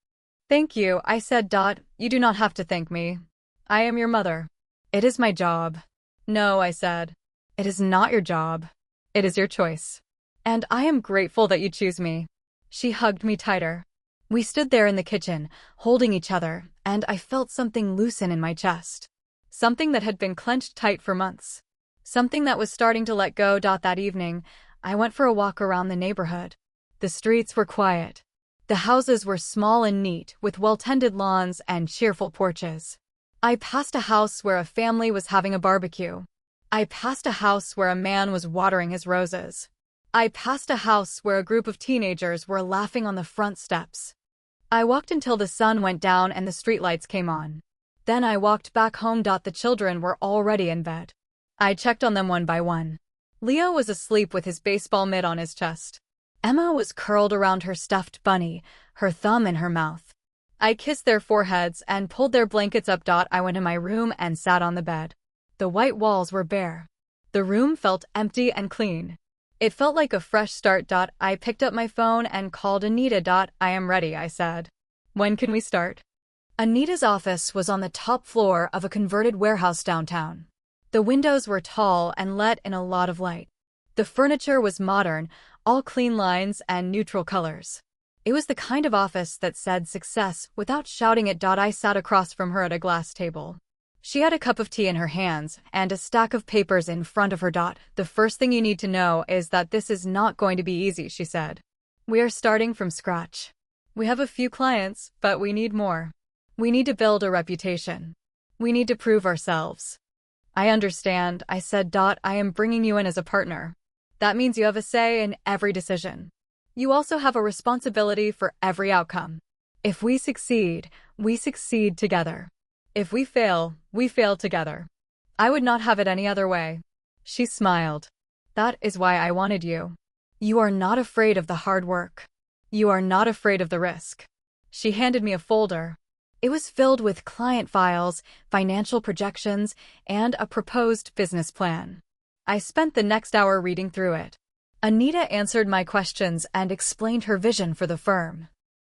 "Thank you," I said. "You do not have to thank me. I am your mother. It is my job." "No," I said. "It is not your job. It is your choice. And I am grateful that you choose me." She hugged me tighter. We stood there in the kitchen, holding each other, and I felt something loosen in my chest. Something that had been clenched tight for months. Something that was starting to let go. That evening, I went for a walk around the neighborhood. The streets were quiet. The houses were small and neat, with well-tended lawns and cheerful porches. I passed a house where a family was having a barbecue. I passed a house where a man was watering his roses. I passed a house where a group of teenagers were laughing on the front steps. I walked until the sun went down and the streetlights came on. Then I walked back home. The children were already in bed. I checked on them one by one. Leo was asleep with his baseball mitt on his chest. Emma was curled around her stuffed bunny, her thumb in her mouth. I kissed their foreheads and pulled their blankets up. I went to my room and sat on the bed. The white walls were bare. The room felt empty and clean. It felt like a fresh start. I picked up my phone and called Anita. "I am ready," I said. "When can we start?" Anita's office was on the top floor of a converted warehouse downtown. The windows were tall and let in a lot of light. The furniture was modern, all clean lines and neutral colors. It was the kind of office that said success without shouting it. I sat across from her at a glass table. She had a cup of tea in her hands and a stack of papers in front of her. "The first thing you need to know is that this is not going to be easy," she said. "We are starting from scratch. We have a few clients, but we need more. We need to build a reputation. We need to prove ourselves." "I understand," I said. "I am bringing you in as a partner. That means you have a say in every decision. You also have a responsibility for every outcome. If we succeed together. If we fail together. I would not have it any other way. She smiled. That is why I wanted you. You are not afraid of the hard work. You are not afraid of the risk. She handed me a folder. It was filled with client files, financial projections, and a proposed business plan. I spent the next hour reading through it. Anita answered my questions and explained her vision for the firm.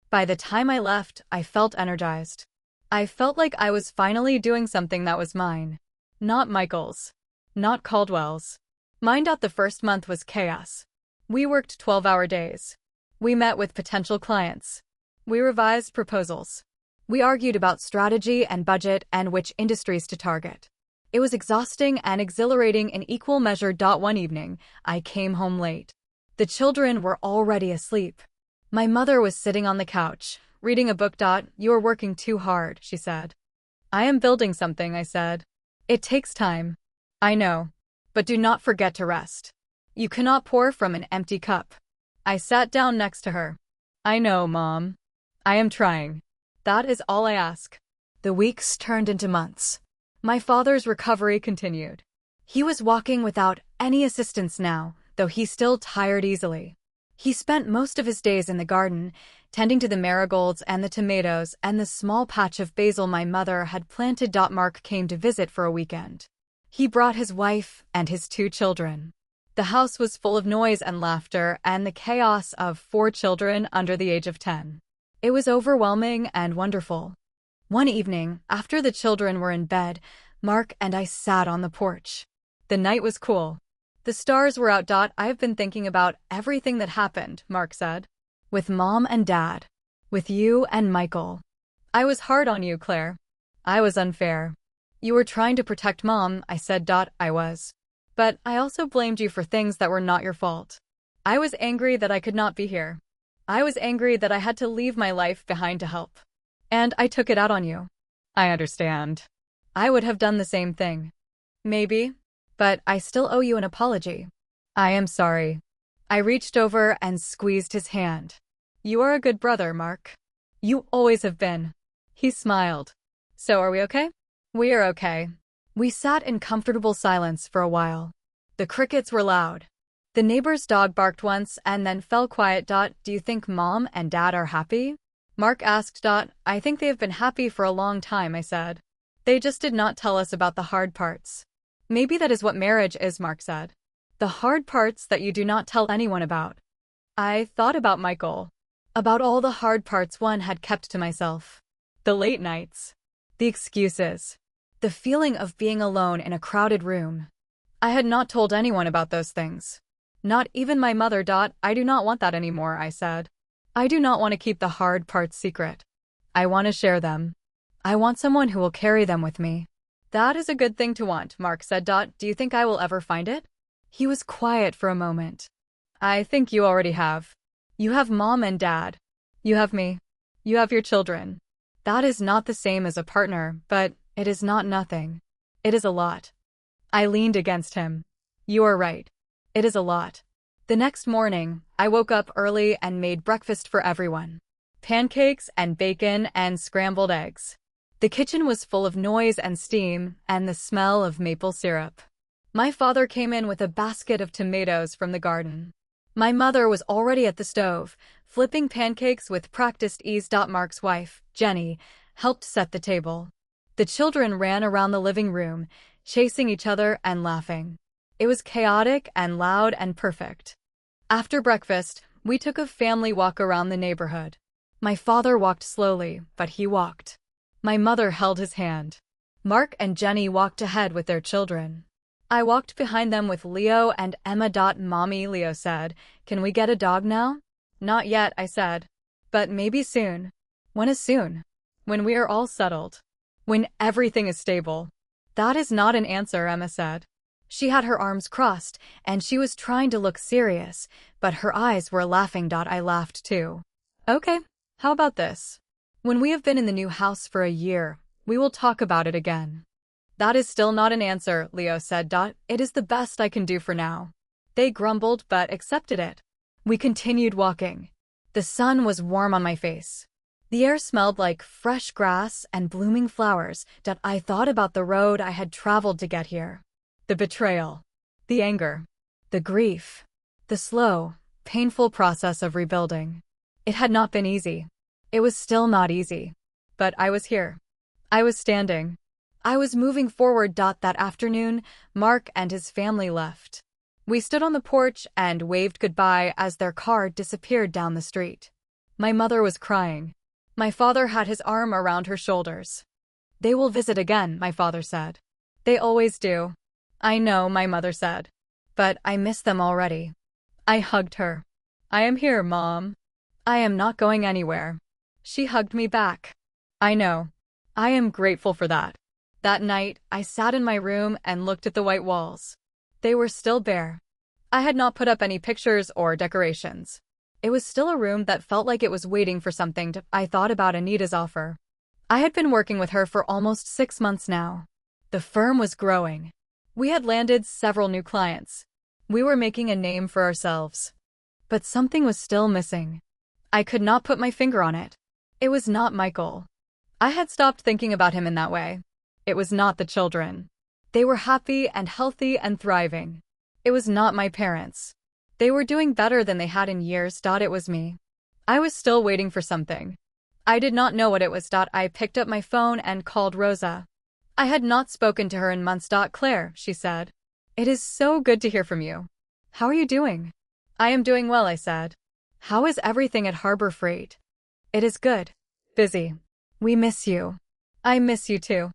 By the time I left, I felt energized. I felt like I was finally doing something that was mine. Not Michael's. Not Caldwell's. Mine. The first month was chaos. We worked 12-hour days. We met with potential clients. We revised proposals. We argued about strategy and budget and which industries to target. It was exhausting and exhilarating in equal measure. One evening, I came home late. The children were already asleep. My mother was sitting on the couch, reading a book. You are working too hard, she said. I am building something, I said. It takes time. I know. But do not forget to rest. You cannot pour from an empty cup. I sat down next to her. I know, Mom. I am trying. That is all I ask. The weeks turned into months. My father's recovery continued. He was walking without any assistance now, though he still tired easily. He spent most of his days in the garden, tending to the marigolds and the tomatoes and the small patch of basil my mother had planted. Mark came to visit for a weekend. He brought his wife and his 2 children. The house was full of noise and laughter and the chaos of 4 children under the age of 10. It was overwhelming and wonderful. One evening, after the children were in bed, Mark and I sat on the porch. The night was cool. The stars were out. I have been thinking about everything that happened, Mark said. With Mom and Dad. With you and Michael. I was hard on you, Claire. I was unfair. You were trying to protect Mom, I said. I was. But I also blamed you for things that were not your fault. I was angry that I could not be here. I was angry that I had to leave my life behind to help. And I took it out on you. I understand. I would have done the same thing. Maybe. But I still owe you an apology. I am sorry. I reached over and squeezed his hand. You are a good brother, Mark. You always have been. He smiled. So are we okay? We are okay. We sat in comfortable silence for a while. The crickets were loud. The neighbor's dog barked once and then fell quiet. Do you think Mom and Dad are happy? Mark asked. I think they have been happy for a long time, I said. They just did not tell us about the hard parts. Maybe that is what marriage is, Mark said. The hard parts that you do not tell anyone about. I thought about Michael. About all the hard parts one had kept to myself. The late nights. The excuses. The feeling of being alone in a crowded room. I had not told anyone about those things. Not even my mother. I do not want that anymore, I said. I do not want to keep the hard parts secret. I want to share them. I want someone who will carry them with me. That is a good thing to want, Mark said. Do you think I will ever find it? He was quiet for a moment. I think you already have. You have Mom and Dad. You have me. You have your children. That is not the same as a partner, but it is not nothing. It is a lot. I leaned against him. You are right. It is a lot. The next morning, I woke up early and made breakfast for everyone. Pancakes and bacon and scrambled eggs. The kitchen was full of noise and steam and the smell of maple syrup. My father came in with a basket of tomatoes from the garden. My mother was already at the stove, flipping pancakes with practiced ease. Mark's wife, Jenny, helped set the table. The children ran around the living room, chasing each other and laughing. It was chaotic and loud and perfect. After breakfast, we took a family walk around the neighborhood. My father walked slowly, but he walked. My mother held his hand. Mark and Jenny walked ahead with their children. I walked behind them with Leo and Emma. Mommy, Leo said, can we get a dog now? Not yet, I said. But maybe soon. When is soon? When we are all settled. When everything is stable. That is not an answer, Emma said. She had her arms crossed, and she was trying to look serious, but her eyes were laughing. I laughed too. Okay, how about this? When we have been in the new house for a year, we will talk about it again. That is still not an answer, Leo said. It is the best I can do for now. They grumbled but accepted it. We continued walking. The sun was warm on my face. The air smelled like fresh grass and blooming flowers that I thought about the road I had traveled to get here. The betrayal, the anger, the grief, the slow, painful process of rebuilding. It had not been easy. It was still not easy. But I was here. I was standing. I was moving forward. That afternoon, Mark and his family left. We stood on the porch and waved goodbye as their car disappeared down the street. My mother was crying. My father had his arm around her shoulders. "They will visit again," my father said. "They always do." "I know," my mother said. "But I miss them already." I hugged her. "I am here, Mom. I am not going anywhere." She hugged me back. "I know. I am grateful for that." That night, I sat in my room and looked at the white walls. They were still bare. I had not put up any pictures or decorations. It was still a room that felt like it was waiting for something to. I thought about Anita's offer. I had been working with her for almost 6 months now. The firm was growing. We had landed several new clients. We were making a name for ourselves. But something was still missing. I could not put my finger on it. It was not Michael. I had stopped thinking about him in that way. It was not the children. They were happy and healthy and thriving. It was not my parents. They were doing better than they had in years. It was me. I was still waiting for something. I did not know what it was. I picked up my phone and called Rosa. I had not spoken to her in months. "Claire," she said. "It is so good to hear from you. How are you doing?" "I am doing well," I said. "How is everything at Harbor Freight?" "It is good. Busy. We miss you." "I miss you too.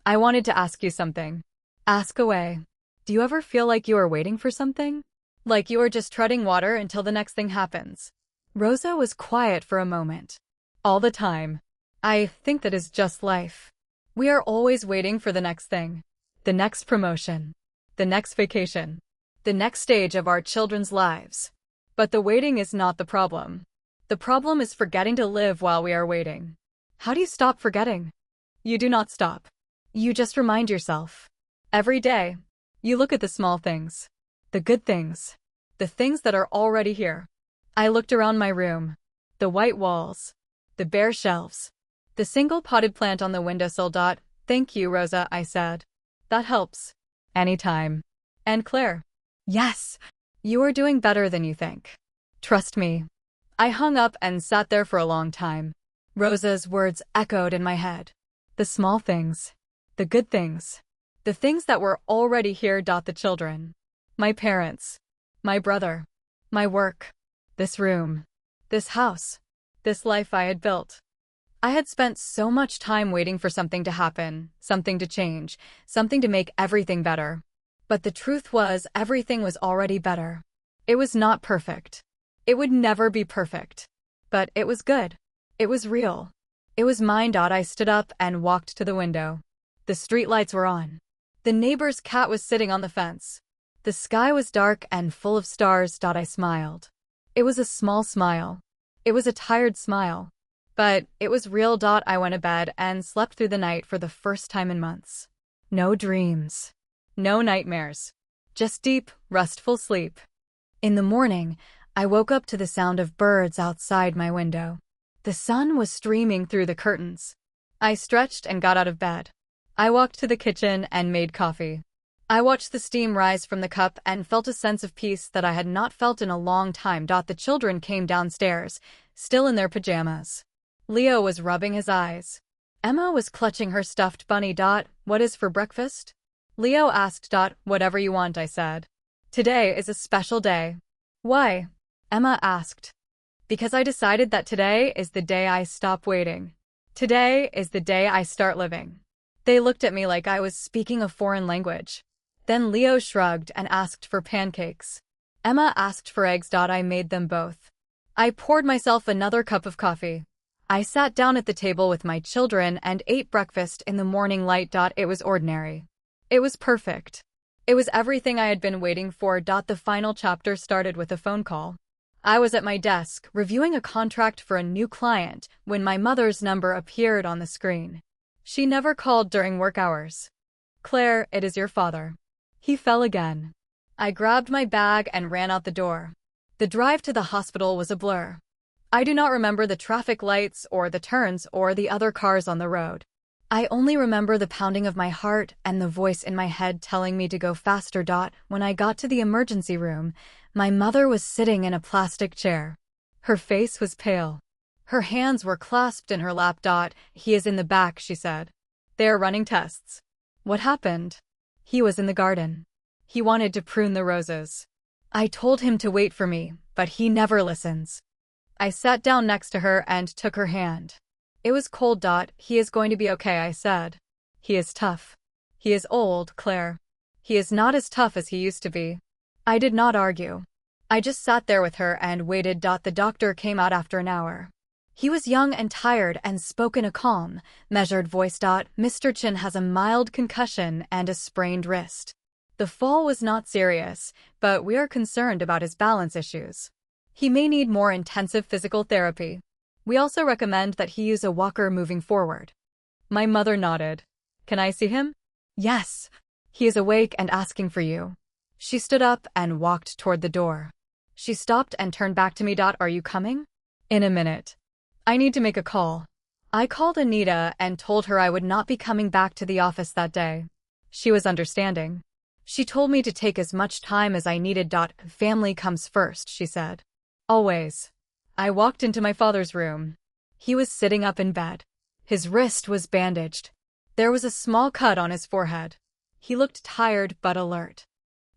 I wanted to ask you something." "Ask away." "Do you ever feel like you are waiting for something? Like you are just treading water until the next thing happens?" Rosa was quiet for a moment. "All the time. I think that is just life. We are always waiting for the next thing. The next promotion. The next vacation. The next stage of our children's lives. But the waiting is not the problem. The problem is forgetting to live while we are waiting." "How do you stop forgetting?" "You do not stop. You just remind yourself. Every day. You look at the small things. The good things. The things that are already here." I looked around my room. The white walls. The bare shelves. The single potted plant on the windowsill. "Thank you, Rosa," I said. "That helps." "Anytime." "And Claire." "Yes. You are doing better than you think. Trust me." I hung up and sat there for a long time. Rosa's words echoed in my head. The small things. The good things. The things that were already here. The children. My parents. My brother. My work. This room. This house. This life I had built. I had spent so much time waiting for something to happen, something to change, something to make everything better. But the truth was, everything was already better. It was not perfect. It would never be perfect. But it was good. It was real. It was mine. I stood up and walked to the window. The streetlights were on. The neighbor's cat was sitting on the fence. The sky was dark and full of stars. I smiled. It was a small smile. It was a tired smile. But it was real. I went to bed and slept through the night for the first time in months. No dreams. No nightmares. Just deep, restful sleep. In the morning, I woke up to the sound of birds outside my window. The sun was streaming through the curtains. I stretched and got out of bed. I walked to the kitchen and made coffee. I watched the steam rise from the cup and felt a sense of peace that I had not felt in a long time. The children came downstairs, still in their pajamas. Leo was rubbing his eyes. Emma was clutching her stuffed bunny. "What is for breakfast?" Leo asked. "Whatever you want," I said. "Today is a special day." "Why?" Emma asked. "Because I decided that today is the day I stop waiting. Today is the day I start living." They looked at me like I was speaking a foreign language. Then Leo shrugged and asked for pancakes. Emma asked for eggs. I made them both. I poured myself another cup of coffee. I sat down at the table with my children and ate breakfast in the morning light. It was ordinary. It was perfect. It was everything I had been waiting for. The final chapter started with a phone call. I was at my desk, reviewing a contract for a new client, when my mother's number appeared on the screen. She never called during work hours. "Claire, it is your father." He fell again. I grabbed my bag and ran out the door. The drive to the hospital was a blur. I do not remember the traffic lights or the turns or the other cars on the road. I only remember the pounding of my heart and the voice in my head telling me to go faster. When I got to the emergency room, my mother was sitting in a plastic chair. Her face was pale. Her hands were clasped in her lap. He is in the back, she said. They are running tests. What happened? He was in the garden. He wanted to prune the roses. I told him to wait for me, but he never listens. I sat down next to her and took her hand. It was cold. He is going to be okay, I said. He is tough. He is old, Claire. He is not as tough as he used to be. I did not argue. I just sat there with her and waited. The doctor came out after an hour. He was young and tired and spoke in a calm, measured voice. Mr. Chin has a mild concussion and a sprained wrist. The fall was not serious, but we are concerned about his balance issues. He may need more intensive physical therapy. We also recommend that he use a walker moving forward. My mother nodded. Can I see him? Yes. He is awake and asking for you. She stood up and walked toward the door. She stopped and turned back to me. Are you coming? In a minute. I need to make a call. I called Anita and told her I would not be coming back to the office that day. She was understanding. She told me to take as much time as I needed. Family comes first, she said. Always. I walked into my father's room. He was sitting up in bed. His wrist was bandaged. There was a small cut on his forehead. He looked tired but alert.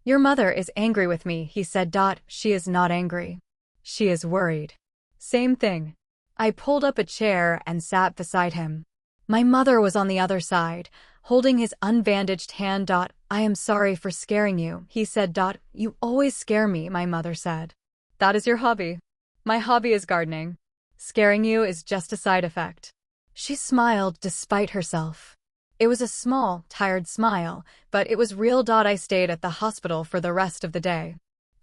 Your mother is angry with me, he said. She is not angry. She is worried. Same thing. I pulled up a chair and sat beside him. My mother was on the other side, holding his unbandaged hand. I am sorry for scaring you, he said. You always scare me, my mother said. That is your hobby. My hobby is gardening. Scaring you is just a side effect. She smiled despite herself. It was a small, tired smile, but it was real. I stayed at the hospital for the rest of the day.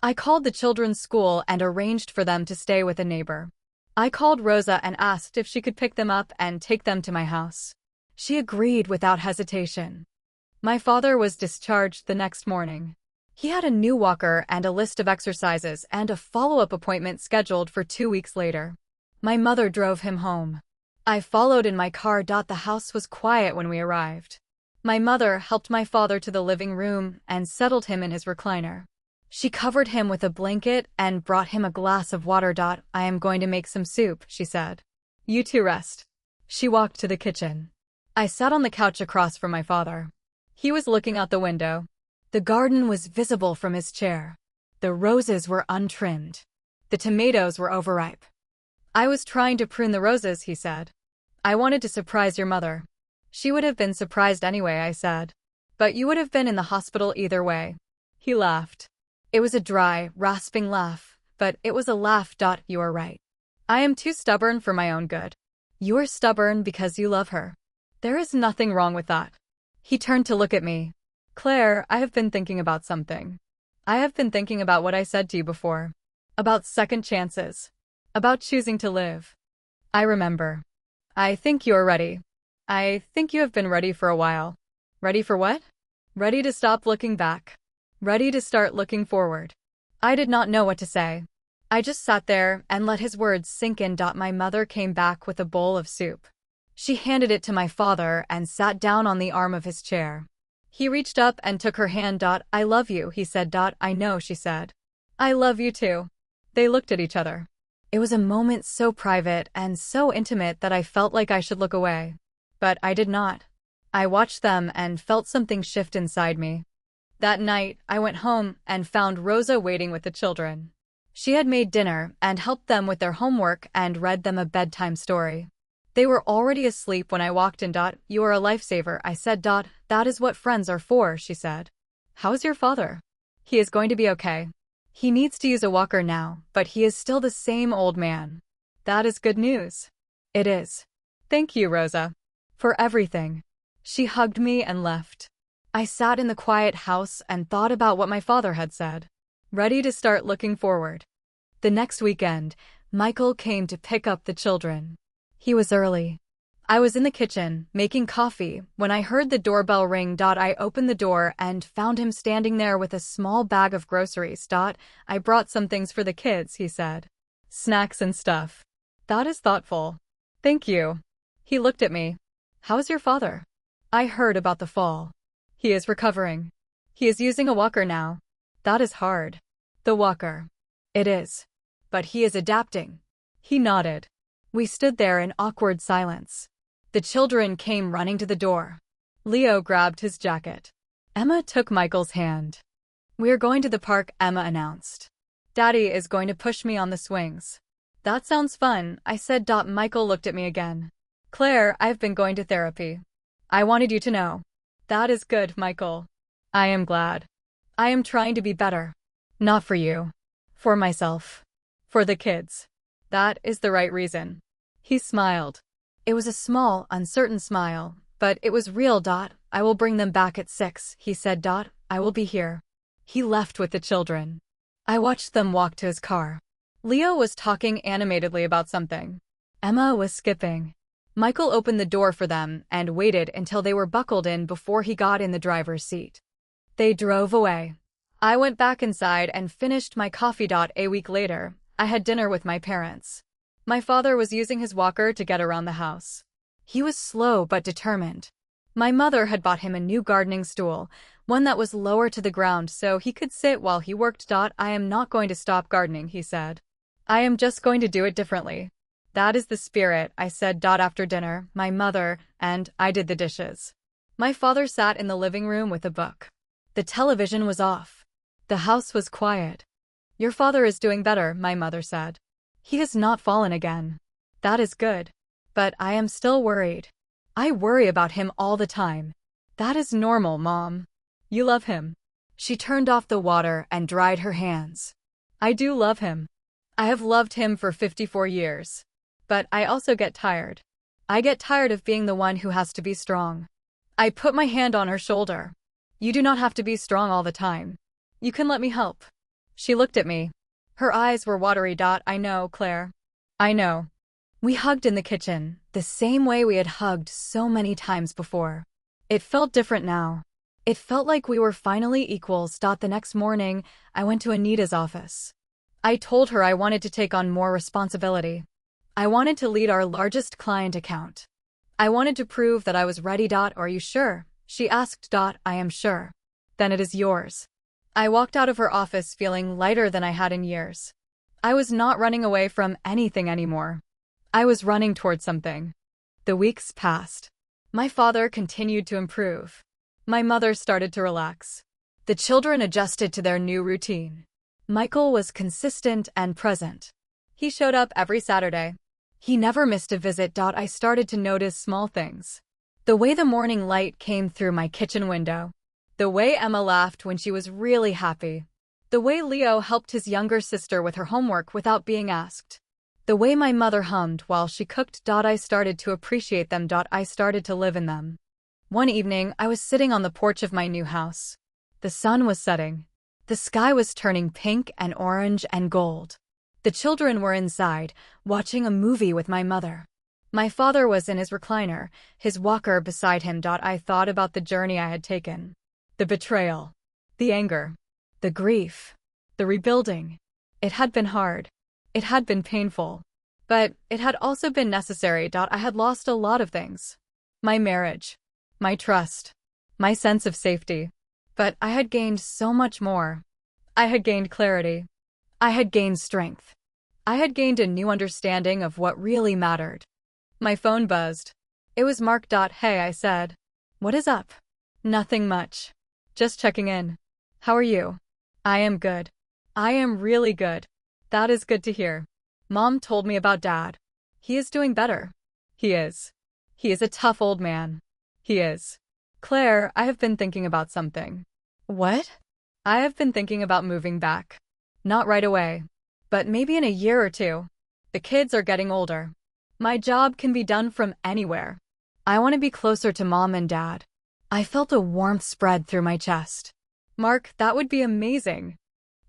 I called the children's school and arranged for them to stay with a neighbor. I called Rosa and asked if she could pick them up and take them to my house. She agreed without hesitation. My father was discharged the next morning. He had a new walker and a list of exercises and a follow-up appointment scheduled for 2 weeks later. My mother drove him home. I followed in my car. The house was quiet when we arrived. My mother helped my father to the living room and settled him in his recliner. She covered him with a blanket and brought him a glass of water. I am going to make some soup, she said. You two rest. She walked to the kitchen. I sat on the couch across from my father. He was looking out the window. The garden was visible from his chair. The roses were untrimmed. The tomatoes were overripe. I was trying to prune the roses, he said. I wanted to surprise your mother. She would have been surprised anyway, I said. But you would have been in the hospital either way. He laughed. It was a dry, rasping laugh, but it was a laugh. You are right. I am too stubborn for my own good. You are stubborn because you love her. There is nothing wrong with that. He turned to look at me. Claire, I have been thinking about something. I have been thinking about what I said to you before. About second chances. About choosing to live. I remember. I think you are ready. I think you have been ready for a while. Ready for what? Ready to stop looking back. Ready to start looking forward. I did not know what to say. I just sat there and let his words sink in. My mother came back with a bowl of soup. She handed it to my father and sat down on the arm of his chair. He reached up and took her hand. I love you, he said. I know, she said. I love you too. They looked at each other. It was a moment so private and so intimate that I felt like I should look away. But I did not. I watched them and felt something shift inside me. That night, I went home and found Rosa waiting with the children. She had made dinner and helped them with their homework and read them a bedtime story. They were already asleep when I walked in. You are a lifesaver, I said. That is what friends are for, she said. How is your father? He is going to be okay. He needs to use a walker now, but he is still the same old man. That is good news. It is. Thank you, Rosa. For everything. She hugged me and left. I sat in the quiet house and thought about what my father had said. Ready to start looking forward. The next weekend, Michael came to pick up the children. He was early. I was in the kitchen, making coffee, when I heard the doorbell ring. I opened the door and found him standing there with a small bag of groceries. I brought some things for the kids, he said. Snacks and stuff. That is thoughtful. Thank you. He looked at me. How's your father? I heard about the fall. He is recovering. He is using a walker now. That is hard. The walker. It is. But he is adapting. He nodded. We stood there in awkward silence. The children came running to the door. Leo grabbed his jacket. Emma took Michael's hand. We are going to the park, Emma announced. Daddy is going to push me on the swings. That sounds fun, I said. Michael looked at me again. Claire, I've been going to therapy. I wanted you to know. That is good, Michael. I am glad. I am trying to be better. Not for you. For myself. For the kids. That is the right reason. He smiled. It was a small, uncertain smile, but it was real. I will bring them back at 6, he said. I will be here. He left with the children. I watched them walk to his car. Leo was talking animatedly about something. Emma was skipping. Michael opened the door for them and waited until they were buckled in before he got in the driver's seat. They drove away. I went back inside and finished my coffee. A week later, I had dinner with my parents. My father was using his walker to get around the house. He was slow but determined. My mother had bought him a new gardening stool, one that was lower to the ground so he could sit while he worked. I am not going to stop gardening, he said. I am just going to do it differently. That is the spirit, I said. After dinner, my mother and I did the dishes. My father sat in the living room with a book. The television was off. The house was quiet. Your father is doing better, my mother said. He has not fallen again. That is good. But I am still worried. I worry about him all the time. That is normal, Mom. You love him. She turned off the water and dried her hands. I do love him. I have loved him for 54 years. But I also get tired. I get tired of being the one who has to be strong. I put my hand on her shoulder. You do not have to be strong all the time. You can let me help. She looked at me. Her eyes were watery. I know, Claire. I know. We hugged in the kitchen, the same way we had hugged so many times before. It felt different now. It felt like we were finally equals. The next morning, I went to Anita's office. I told her I wanted to take on more responsibility. I wanted to lead our largest client account. I wanted to prove that I was ready. Are you sure? She asked. I am sure. Then it is yours. I walked out of her office feeling lighter than I had in years. I was not running away from anything anymore. I was running toward something. The weeks passed. My father continued to improve. My mother started to relax. The children adjusted to their new routine. Michael was consistent and present. He showed up every Saturday. He never missed a visit. I started to notice small things. The way the morning light came through my kitchen window. The way Emma laughed when she was really happy. The way Leo helped his younger sister with her homework without being asked. The way my mother hummed while she cooked. I started to appreciate them. I started to live in them. One evening, I was sitting on the porch of my new house. The sun was setting. The sky was turning pink and orange and gold. The children were inside, watching a movie with my mother. My father was in his recliner, his walker beside him. I thought about the journey I had taken. The betrayal. The anger. The grief. The rebuilding. It had been hard. It had been painful. But it had also been necessary. I had lost a lot of things. My marriage. My trust. My sense of safety. But I had gained so much more. I had gained clarity. I had gained strength. I had gained a new understanding of what really mattered. My phone buzzed. It was Mark. Hey, I said. What is up? Nothing much. Just checking in. How are you? I am good. I am really good. That is good to hear. Mom told me about Dad. He is doing better. He is. He is a tough old man. He is. Claire, I have been thinking about something. What? I have been thinking about moving back. Not right away. But maybe in a year or two. The kids are getting older. My job can be done from anywhere. I want to be closer to Mom and Dad. I felt a warmth spread through my chest. Mark, that would be amazing.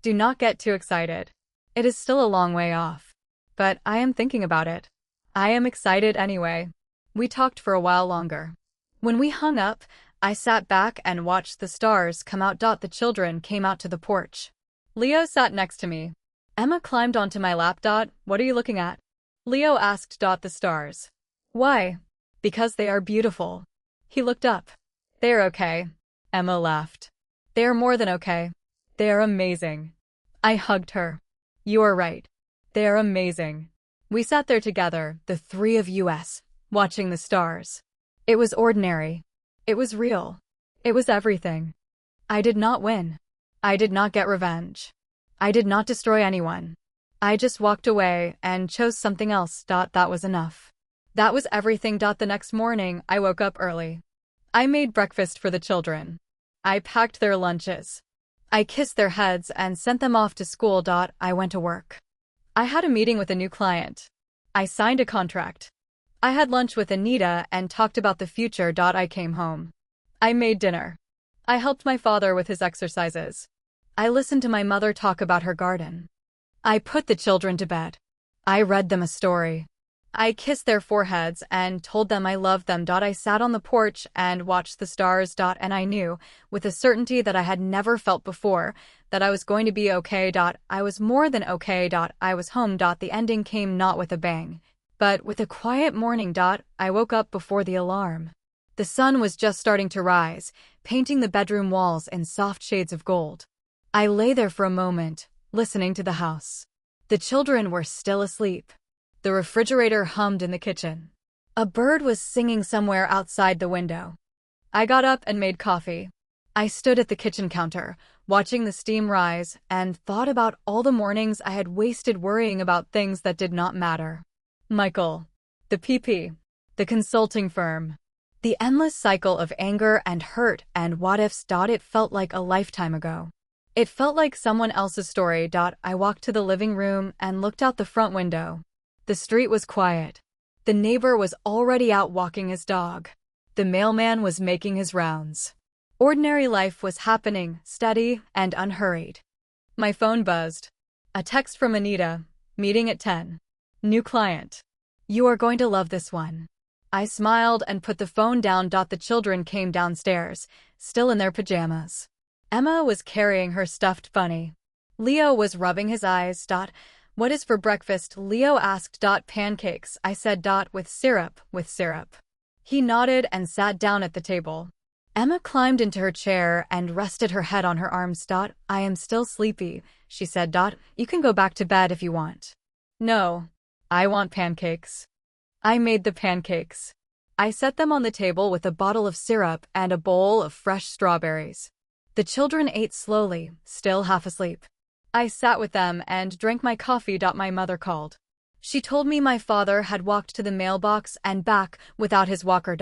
Do not get too excited. It is still a long way off. But I am thinking about it. I am excited anyway. We talked for a while longer. When we hung up, I sat back and watched the stars come out. The children came out to the porch. Leo sat next to me. Emma climbed onto my lap. What are you looking at? Leo asked. The stars. Why? Because they are beautiful. He looked up. They're okay. Emma laughed. They are more than okay. They are amazing. I hugged her. You are right. They are amazing. We sat there together, the three of us, watching the stars. It was ordinary. It was real. It was everything. I did not win. I did not get revenge. I did not destroy anyone. I just walked away and chose something else. That was enough. That was everything. The next morning, I woke up early. I made breakfast for the children. I packed their lunches. I kissed their heads and sent them off to school. I went to work. I had a meeting with a new client. I signed a contract. I had lunch with Anita and talked about the future. I came home. I made dinner. I helped my father with his exercises. I listened to my mother talk about her garden. I put the children to bed. I read them a story. I kissed their foreheads and told them I loved them. I sat on the porch and watched the stars. And I knew, with a certainty that I had never felt before, that I was going to be okay. I was more than okay. I was home. The ending came not with a bang, but with a quiet morning. I woke up before the alarm. The sun was just starting to rise, painting the bedroom walls in soft shades of gold. I lay there for a moment, listening to the house. The children were still asleep. The refrigerator hummed in the kitchen. A bird was singing somewhere outside the window. I got up and made coffee. I stood at the kitchen counter, watching the steam rise, and thought about all the mornings I had wasted worrying about things that did not matter. Michael. The PP. The consulting firm. The endless cycle of anger and hurt and what-ifs. It felt like a lifetime ago. It felt like someone else's story. I walked to the living room and looked out the front window. The street was quiet. The neighbor was already out walking his dog. The mailman was making his rounds. Ordinary life was happening, steady and unhurried. My phone buzzed. A text from Anita. Meeting at 10. New client. You are going to love this one. I smiled and put the phone down. The children came downstairs, still in their pajamas. Emma was carrying her stuffed bunny. Leo was rubbing his eyes. What is for breakfast? Leo asked. Pancakes, I said. With syrup. He nodded and sat down at the table. Emma climbed into her chair and rested her head on her arms. I am still sleepy, she said. You can go back to bed if you want. No. I want pancakes. I made the pancakes. I set them on the table with a bottle of syrup and a bowl of fresh strawberries. The children ate slowly, still half asleep. I sat with them and drank my coffee. My mother called. She told me my father had walked to the mailbox and back without his walker.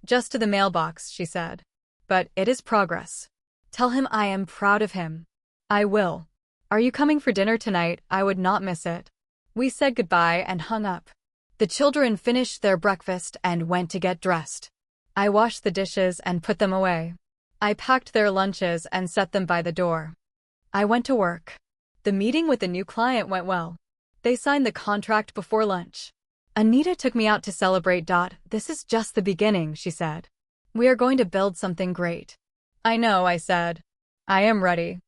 Just to the mailbox, she said. But it is progress. Tell him I am proud of him. I will. Are you coming for dinner tonight? I would not miss it. We said goodbye and hung up. The children finished their breakfast and went to get dressed. I washed the dishes and put them away. I packed their lunches and set them by the door. I went to work. The meeting with the new client went well. They signed the contract before lunch. Anita took me out to celebrate. This is just the beginning, she said. We are going to build something great. I know, I said. I am ready.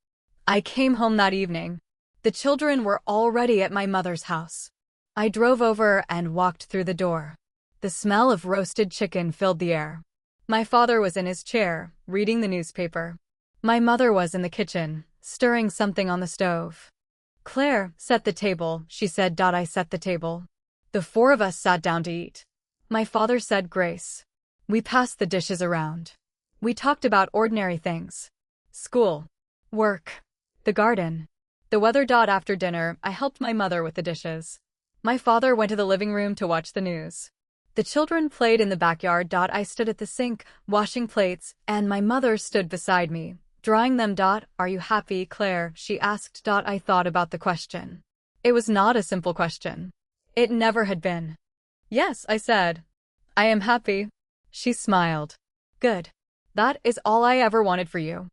I came home that evening. The children were already at my mother's house. I drove over and walked through the door. The smell of roasted chicken filled the air. My father was in his chair, reading the newspaper. My mother was in the kitchen, stirring something on the stove. Claire, set the table, she said. I set the table. The four of us sat down to eat. My father said grace. We passed the dishes around. We talked about ordinary things. School. Work. The garden. The weather. After dinner, I helped my mother with the dishes. My father went to the living room to watch the news. The children played in the backyard. I stood at the sink, washing plates, and my mother stood beside me, drying them. Are you happy, Claire? She asked. I thought about the question. It was not a simple question. It never had been. Yes, I said. I am happy. She smiled. Good. That is all I ever wanted for you.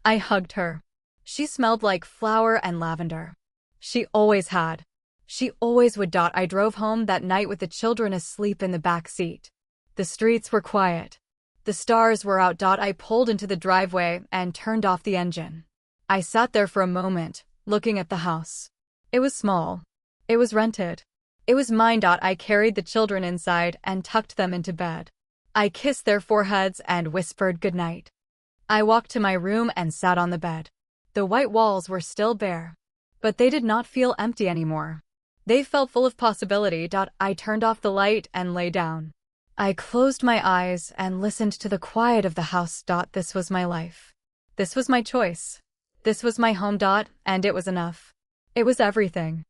I hugged her. She smelled like flower and lavender. She always had. She always would. I drove home that night with the children asleep in the back seat. The streets were quiet. The stars were out. I pulled into the driveway and turned off the engine. I sat there for a moment, looking at the house. It was small. It was rented. It was mine. I carried the children inside and tucked them into bed. I kissed their foreheads and whispered goodnight. I walked to my room and sat on the bed. The white walls were still bare, but they did not feel empty anymore. They felt full of possibility. I turned off the light and lay down. I closed my eyes and listened to the quiet of the house. This was my life. This was my choice. This was my home. And it was enough. It was everything.